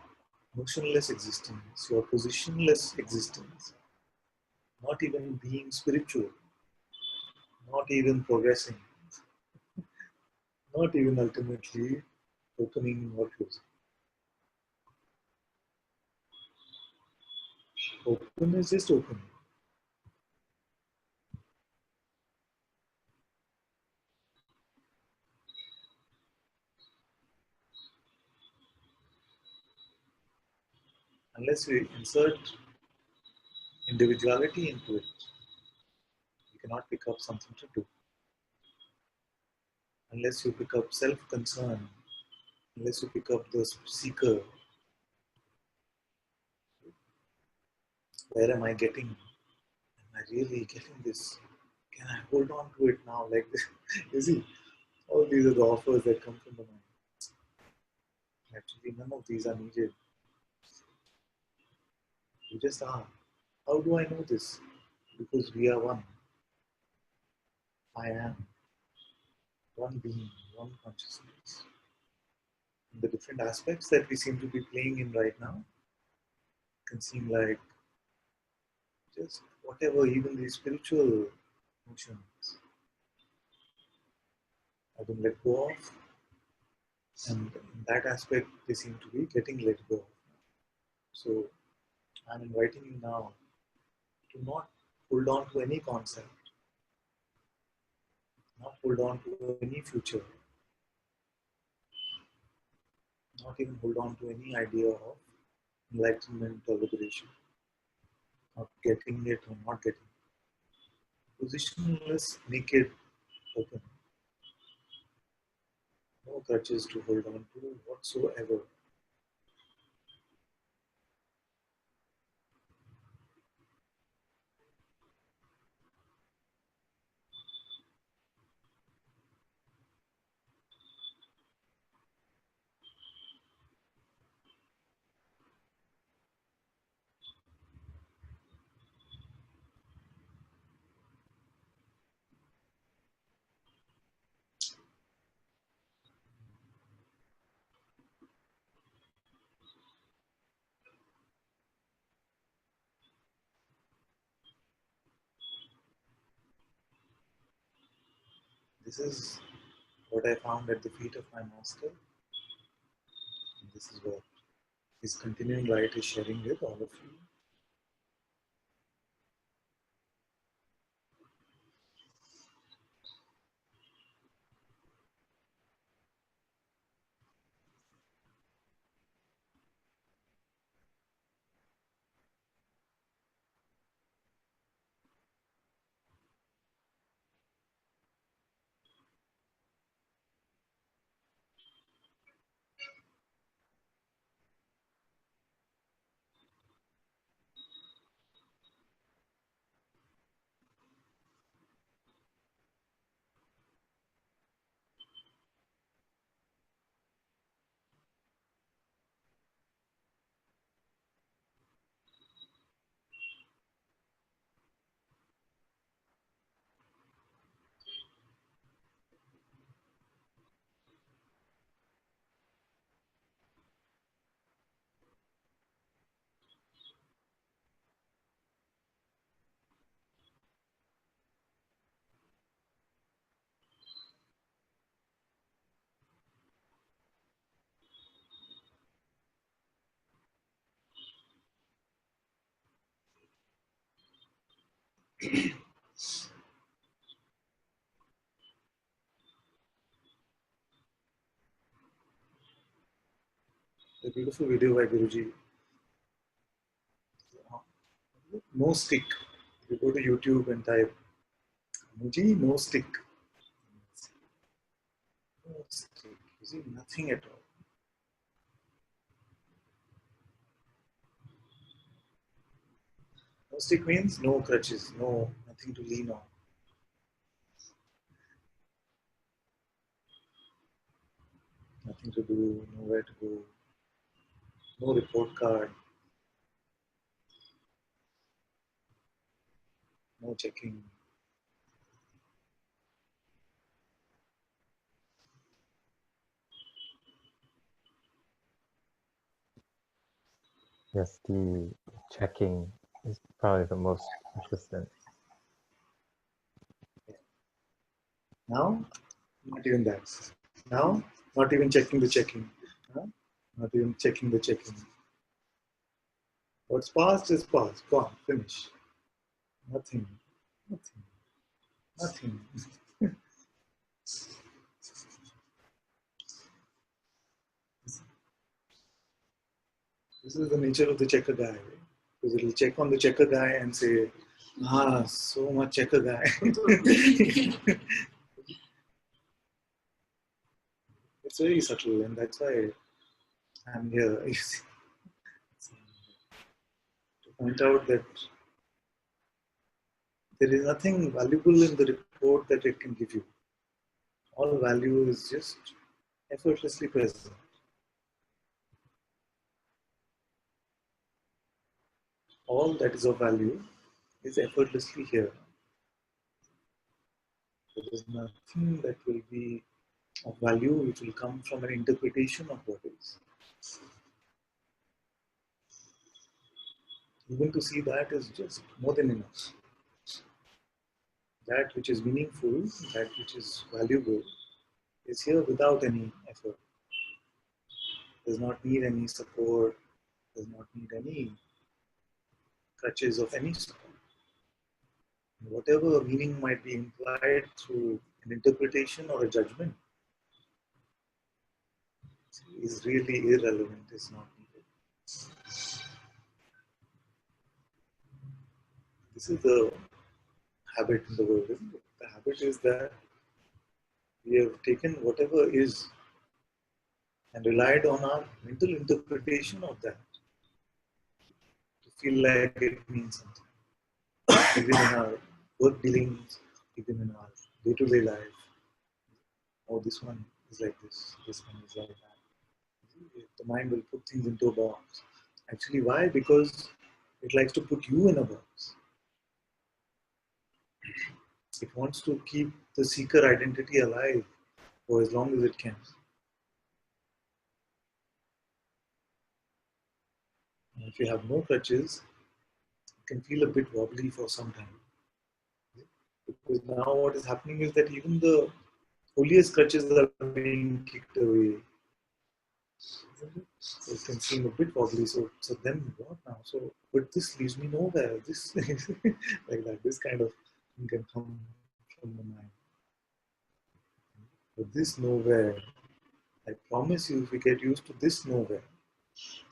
motionless existence, your positionless existence, not even being spiritual, not even progressing, not even ultimately opening or closing. Open is just open. Unless we insert individuality into it, you cannot pick up something to do. Unless you pick up self-concern, unless you pick up the seeker, where am I getting? Am I really getting this? Can I hold on to it now like this? You see, all these are the offers that come from the mind. Actually, none of these are needed. You just are. How do I know this? Because we are one. I am. One being, one consciousness. And the different aspects that we seem to be playing in right now can seem like just whatever, even these spiritual notions have been let go of. And in that aspect, they seem to be getting let go of. So I'm inviting you now to not hold on to any concept, not hold on to any future, not even hold on to any idea of enlightenment or liberation, not getting it or not getting it. Positionless, naked, open. No crutches to hold on to whatsoever. This is what I found at the feet of my master. And this is what his continuing light is sharing with all of you. The beautiful video by Guruji. No stick. You go to YouTube and type Guruji, no stick. No stick. You see nothing at all. No stick means no crutches, no nothing to lean on. Nothing to do, nowhere to go, no report card, no checking. Yes, the checking is probably the most persistent. Now, not even that. Now, not even checking the checking. Huh? Not even checking the checking. What's past is past. Gone. Finish. Nothing. Nothing. Nothing. This is the nature of the checker guy. Right? Because it'll check on the checker guy and say, so much checker guy. It's very subtle, and that's why I'm here. You see, to point out that there is nothing valuable in the report that it can give you. All value is just effortlessly present. All that is of value is effortlessly here. There is nothing that will be of value which will come from an interpretation of what is. Even to see that is just more than enough. That which is meaningful, that which is valuable, is here without any effort. Does not need any support, does not need any crutches of any sort. Whatever meaning might be implied through an interpretation or a judgment is really irrelevant, is not needed. This is the habit in the world. Isn't it? The habit is that we have taken whatever is and relied on our mental interpretation of that to feel like it means something. Even in our work dealings, even in our day-to-day life. Oh, this one is like this one is like that. The mind will put things into a box. Actually, why? Because it likes to put you in a box. It wants to keep the seeker identity alive for as long as it can. And if you have no crutches, it can feel a bit wobbly for some time. Because now what is happening is that even the holiest crutches are being kicked away. So it can seem a bit wobbly. So then what now? So, but this leaves me nowhere. This like that. This kind of thing can come from the mind. But this nowhere, I promise you, if we get used to this nowhere,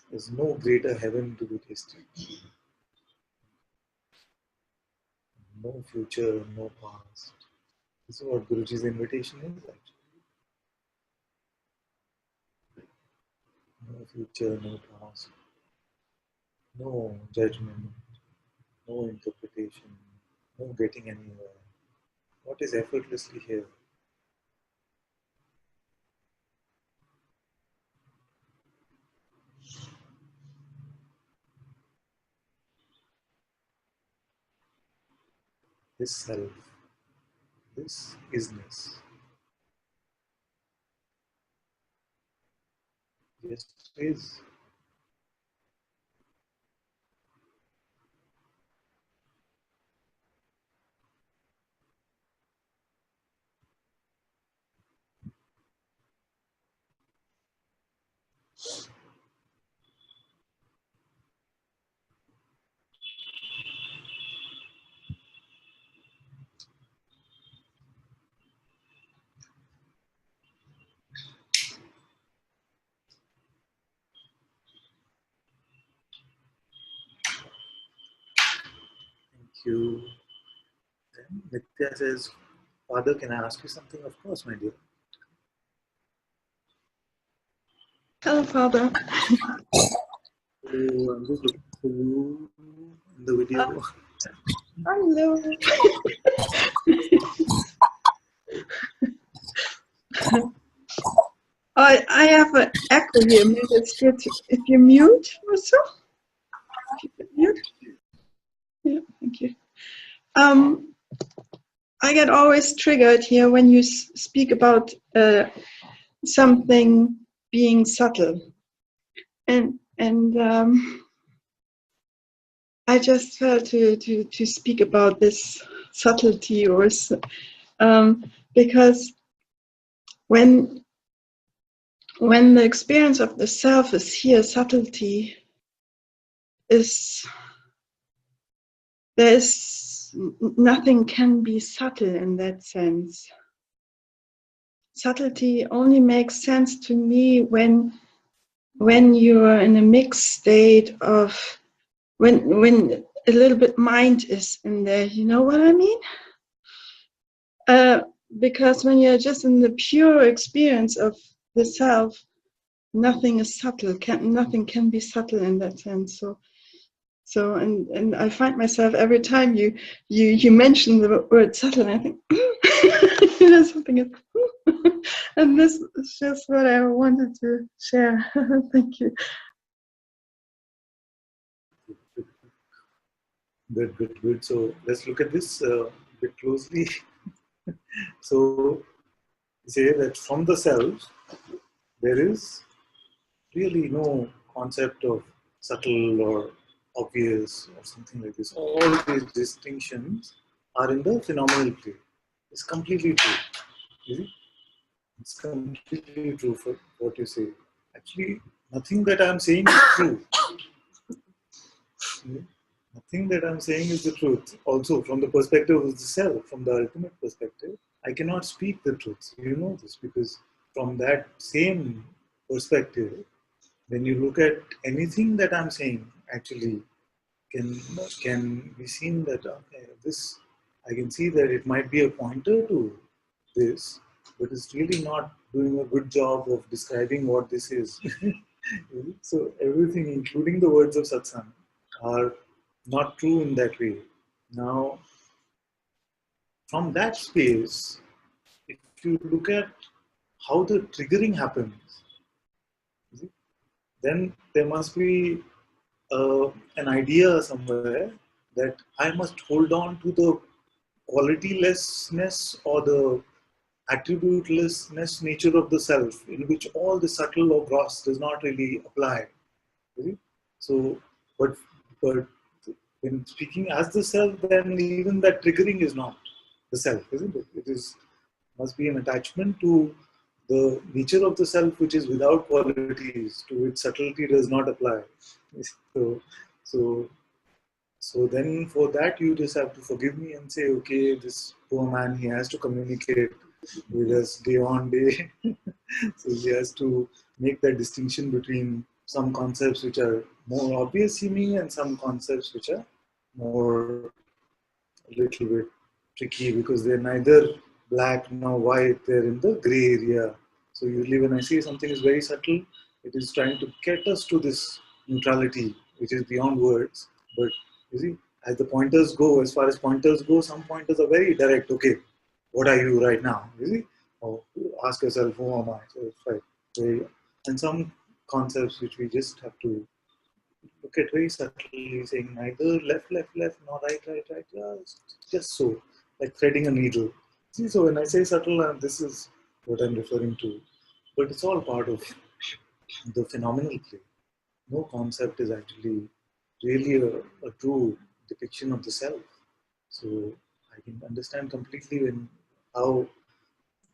there's no greater heaven to be tasted. No future, no past. This is what Guruji's invitation is actually. No future, no past. No judgment, no interpretation, no getting anywhere. What is effortlessly here? This self, this isness. Just is. you. Then Nitya says, Father, can I ask you something? Of course, my dear. Hello, Father. So I'm just looking for you in the video. Hello. I have an echo here. Maybe it's good if you mute or so. If you could mute. Yeah, thank you. I get always triggered here when you speak about something being subtle, and I just felt to speak about this subtlety, or because when the experience of the self is here, subtlety is, there's nothing can be subtle in that sense. Subtlety only makes sense to me when you are in a mixed state of, when a little bit mind is in there. You know what I mean? Because when you're just in the pure experience of the self, nothing is subtle. Nothing can be subtle in that sense. So and I find myself every time you mention the word subtle, and I think something is, and this is just what I wanted to share. Thank you. Good. So let's look at this a bit closely. So say that from the self, there is really no concept of subtle or obvious or something like this. All these distinctions are in the phenomenal plane. It's completely true. Is it? It's completely true for what you say. Actually, nothing that I'm saying is true. Nothing that I'm saying is the truth. Also, from the perspective of the self, from the ultimate perspective, I cannot speak the truth. You know this because from that same perspective, when you look at anything that I'm saying, actually can be seen that okay, this I can see that it might be a pointer to this, but it's really not doing a good job of describing what this is. So everything, including the words of satsang, are not true in that way. Now, from that space, if you look at how the triggering happens, then there must be an idea somewhere that I must hold on to the qualitylessness or the attributelessness nature of the self, in which all the subtle or gross does not really apply. So, but when speaking as the self, then even that triggering is not the self, isn't it? It is must be an attachment to the nature of the self, which is without qualities, to which subtlety does not apply. So, so, so then for that you just have to forgive me and say, okay, this poor man, he has to communicate with us day on day. So he has to make that distinction between some concepts which are more obvious seeming and some concepts which are more a little bit tricky because they're neither black nor white, they're in the gray area. So usually when I say something is very subtle, it is trying to get us to this neutrality, which is beyond words. But you see, as the pointers go, as far as pointers go, some pointers are very direct. Okay, what are you right now? You see? Or ask yourself, who am I? So it's like and some concepts which we just have to look at very subtly, saying neither left, nor right. Just so, like threading a needle. See, so when I say subtle, this is what I'm referring to. But it's all part of the phenomenal play. No concept is actually really a true depiction of the self. So I can understand completely when how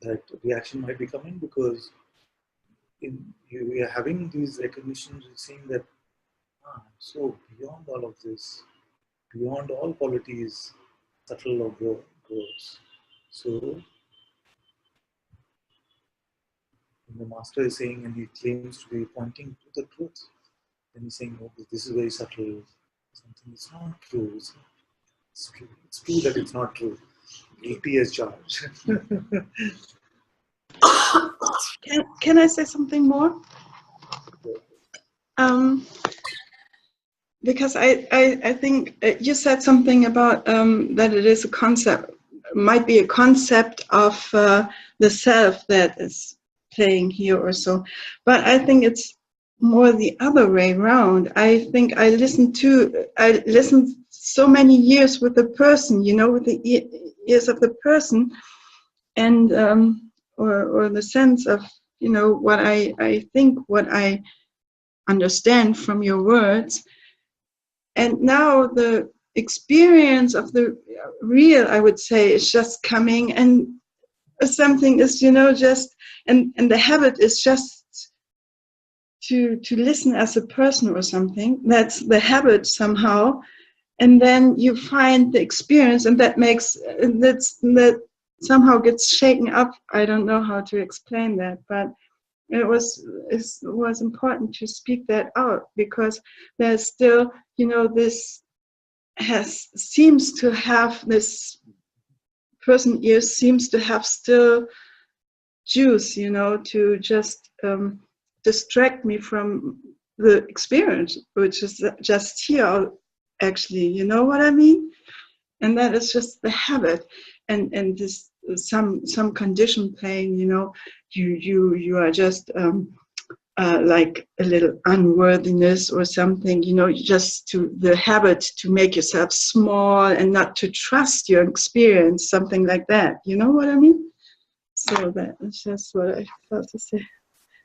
that reaction might be coming because we are having these recognitions, seeing that so beyond all of this, beyond all qualities, subtle or gross. So when the master is saying, and he claims to be pointing to the truth, then he's saying, "Oh, this is very subtle. Something is not true." It's true that it's not true. Guilty as charged. Can I say something more? Because I think you said something about that it is a concept, might be a concept of the self that is playing here or so. But I think it's more the other way around. I think I listened so many years with the person, with the ears of the person, and or the sense of what I think, what I understand from your words. And now the experience of the real, I would say, is just coming, and something is, just, and the habit is just to listen as a person or something. That's the habit somehow. And then you find the experience, and that somehow gets shaken up. I don't know how to explain that, but it was important to speak that out, because there's still, this seems to have, this person ears seems to have still juice, to just distract me from the experience, which is just here, actually, you know what I mean? And that is just the habit, and this some condition playing, you are just like a little unworthiness or something, just to the habit to make yourself small and not to trust your experience, something like that. You know what I mean? So that is just what I felt to say.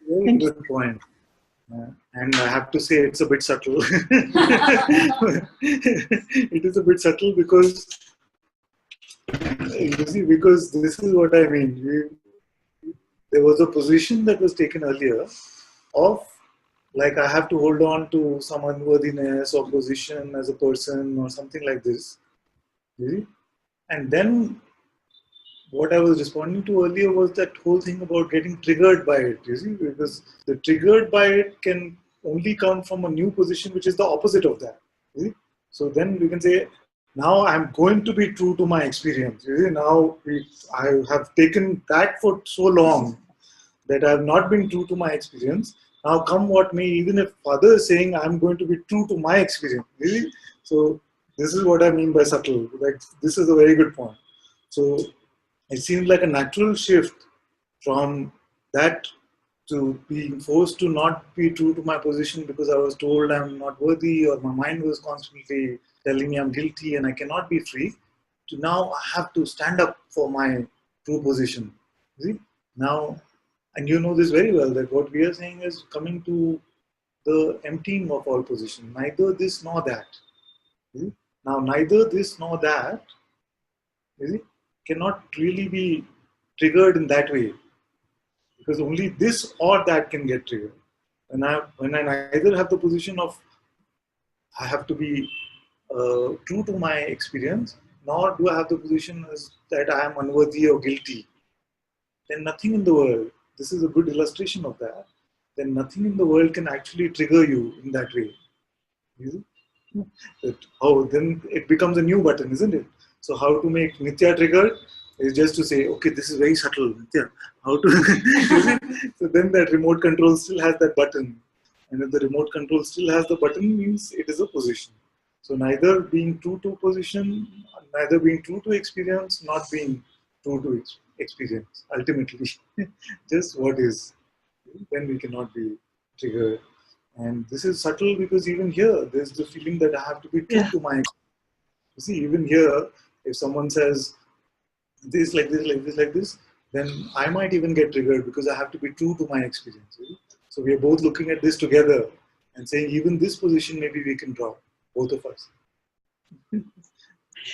Very good point. And I have to say it's a bit subtle. It is a bit subtle because, you see, because this is what I mean. There was a position that was taken earlier of, like, I have to hold on to some unworthiness or position as a person or something like this. You see? And then what I was responding to earlier was that whole thing about getting triggered by it, you see, because the triggered by it can only come from a new position, which is the opposite of that. You see? So then we can say, now I'm going to be true to my experience. You see? Now I have taken that for so long that I have not been true to my experience. Now come what may, even if Father is saying I'm going to be true to my experience. You see? So this is what I mean by subtle. Like, this is a very good point. So it seems like a natural shift from that to being forced to not be true to my position because I was told I'm not worthy, or my mind was constantly telling me I'm guilty and I cannot be free, to now I have to stand up for my true position. See? Now, and you know this very well, that what we are saying is coming to the emptying of all position, neither this nor that. See? Now, neither this nor that, you see, cannot really be triggered in that way, because only this or that can get triggered. When I neither have the position of I have to be true to my experience, nor do I have the position as that I am unworthy or guilty, then nothing in the world, this is a good illustration of that, then nothing in the world can actually trigger you in that way. You see? Then it becomes a new button, isn't it? So how to make Nitya triggered is just to say, okay, this is very subtle, Nitya. How to, you see? So then that remote control still has that button. And if the remote control still has the button, means it is a position. So neither being true to position, neither being true to experience, not being true to experience, ultimately. Just what is. Then we cannot be triggered. And this is subtle because even here, there's the feeling that I have to be true to my. You see, even here, if someone says this, like this, like this, like this, then I might even get triggered because I have to be true to my experience. You see? So we are both looking at this together and saying, even this position, maybe we can drop, both of us.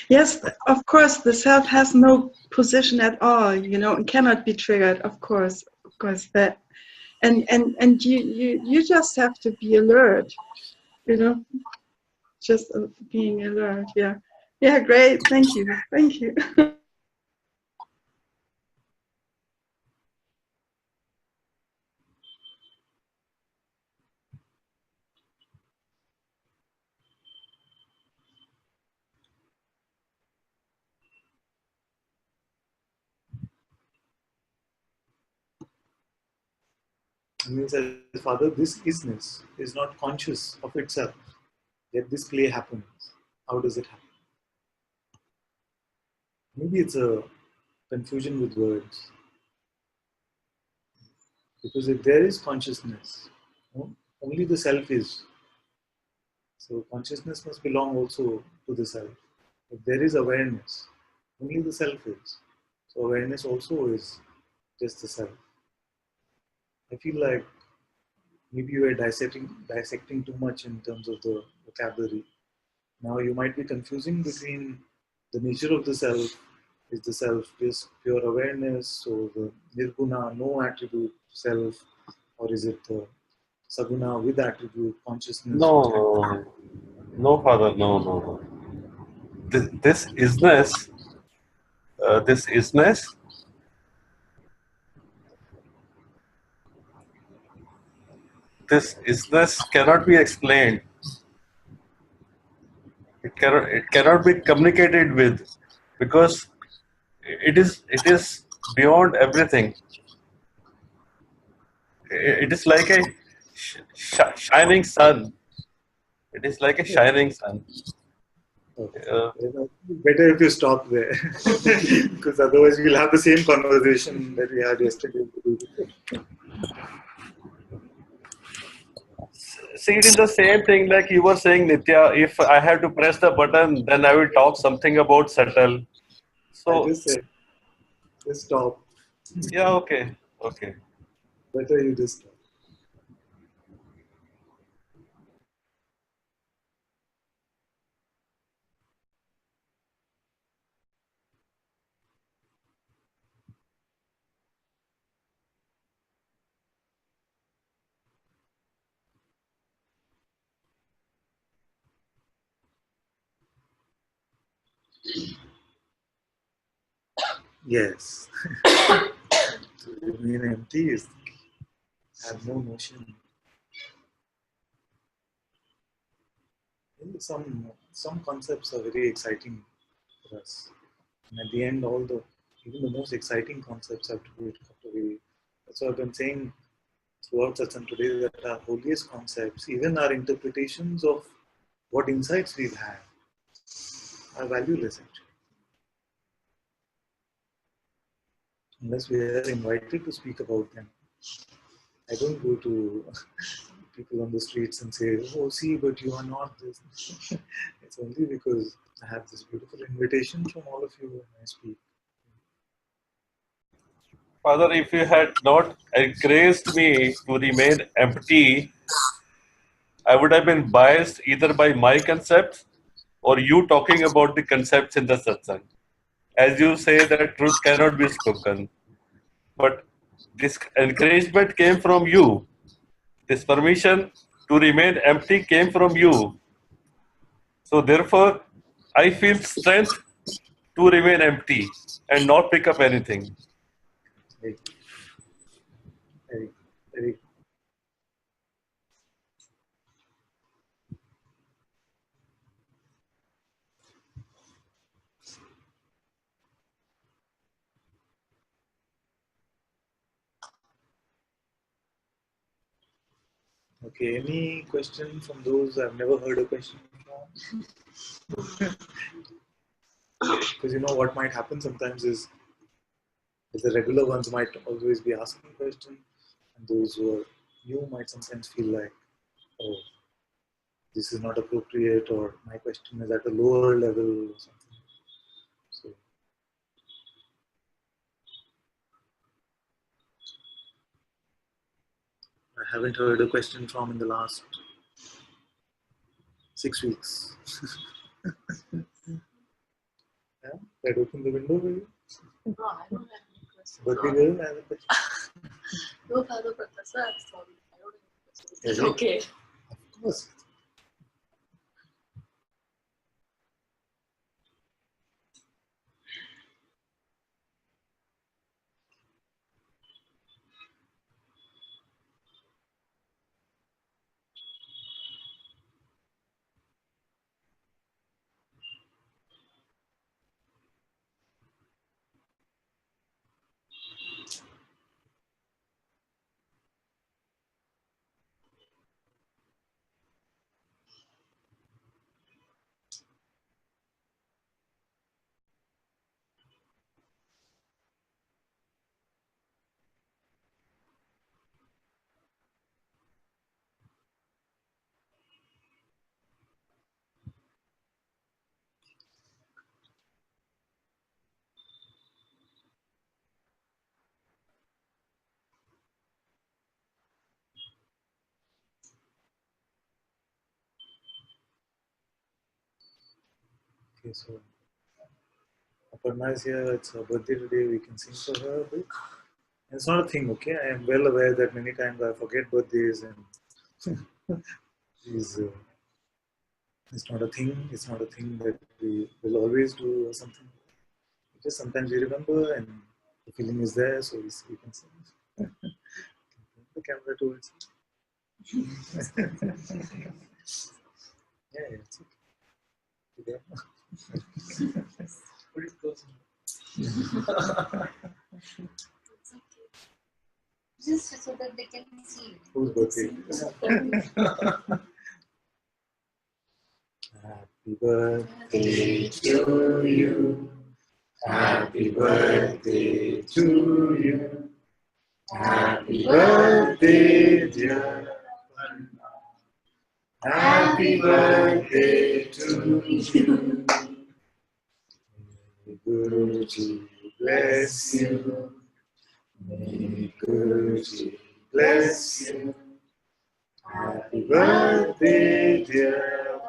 Yes, of course, the self has no position at all, and cannot be triggered. Of course, that. And you just have to be alert, just being alert. Yeah, great, thank you. And he says, Father, this isness is not conscious of itself. Yet this play happens. How does it happen? Maybe it's a confusion with words. Because if there is consciousness, only the self is. So consciousness must belong also to the self. If there is awareness, only the self is. So awareness also is just the self. I feel like maybe you are dissecting too much in terms of the vocabulary. Now you might be confusing between the nature of the self. Is the self just pure awareness, or the nirguna, no attribute self, or is it the saguna with attribute consciousness? No, Which no, no, Father, no, no, no. This isness, this isness, this isness cannot be explained. It cannot be communicated with, because it is beyond everything. It is like a shining sun. It is like a shining sun. okay. Uh, Better if you stop there, because otherwise we'll have the same conversation that we had yesterday. See, it is the same thing like you were saying, Nitya. If I have to press the button, then I will talk something about subtle. I So, just said, just stop. yeah, okay, okay. Better you just stop. Yes. To remain empty is have no notion. Some concepts are very exciting for us, and at the end, even the most exciting concepts have to be cut away. That's what I've been saying throughout Satsang today, that our holiest concepts, even our interpretations of what insights we've had, are valueless actually, unless we are invited to speak about them. I don't go to people on the streets and say, "Oh, see, but you are not this." It's only because I have this beautiful invitation from all of you when I speak. Father, if you had not encouraged me to remain empty, I would have been biased either by my concepts or you talking about the concepts in the satsang. As you say that truth cannot be spoken, but this encouragement came from you. This permission to remain empty came from you. So therefore, I feel strength to remain empty and not pick up anything. Very, very, very. Okay, any question from those I've never heard a question from? Because you know what might happen sometimes is the regular ones might always be asking questions, and those who are new might sometimes feel like, oh, this is not appropriate, or my question is at a lower level or something. So I haven't heard a question from in the last 6 weeks. Yeah, I'd open the window for you. No, I don't have any questions. But we will have a question. No, Father, but that's why I'm sorry. I don't have any questions. Is It's it? okay. Of course. Okay, so Aparna is here. It's her birthday today. We can sing for her a bit. And it's not a thing, okay? I am well aware that many times I forget birthdays and is it's not a thing. It's not a thing that we will always do or something. Just sometimes we remember and the feeling is there, so we can sing. The camera towards you. Yeah, it's okay. Yeah. Put it close. It's okay. Just so that they can see. Whose birthday? Happy birthday to you. Happy birthday to you. Happy birthday, dear. Happy birthday to you. May Guruji bless you. May Guruji bless you. Happy birthday, dear.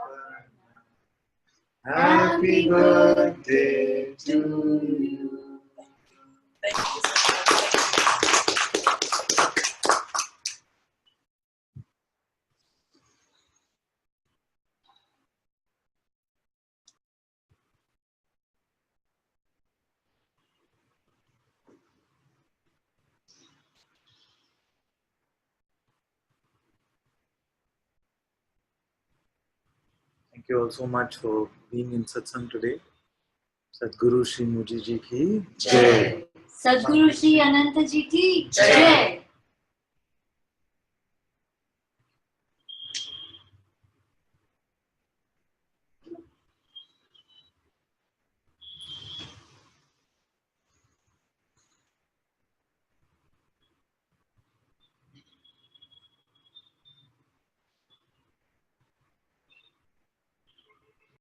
Happy birthday to you. Thank you so much. Thank you all so much for being in Satsang today. Sadhguru Shri Muji Ji ki Jai. Sadhguru Shri Ananta Ji ki Jai.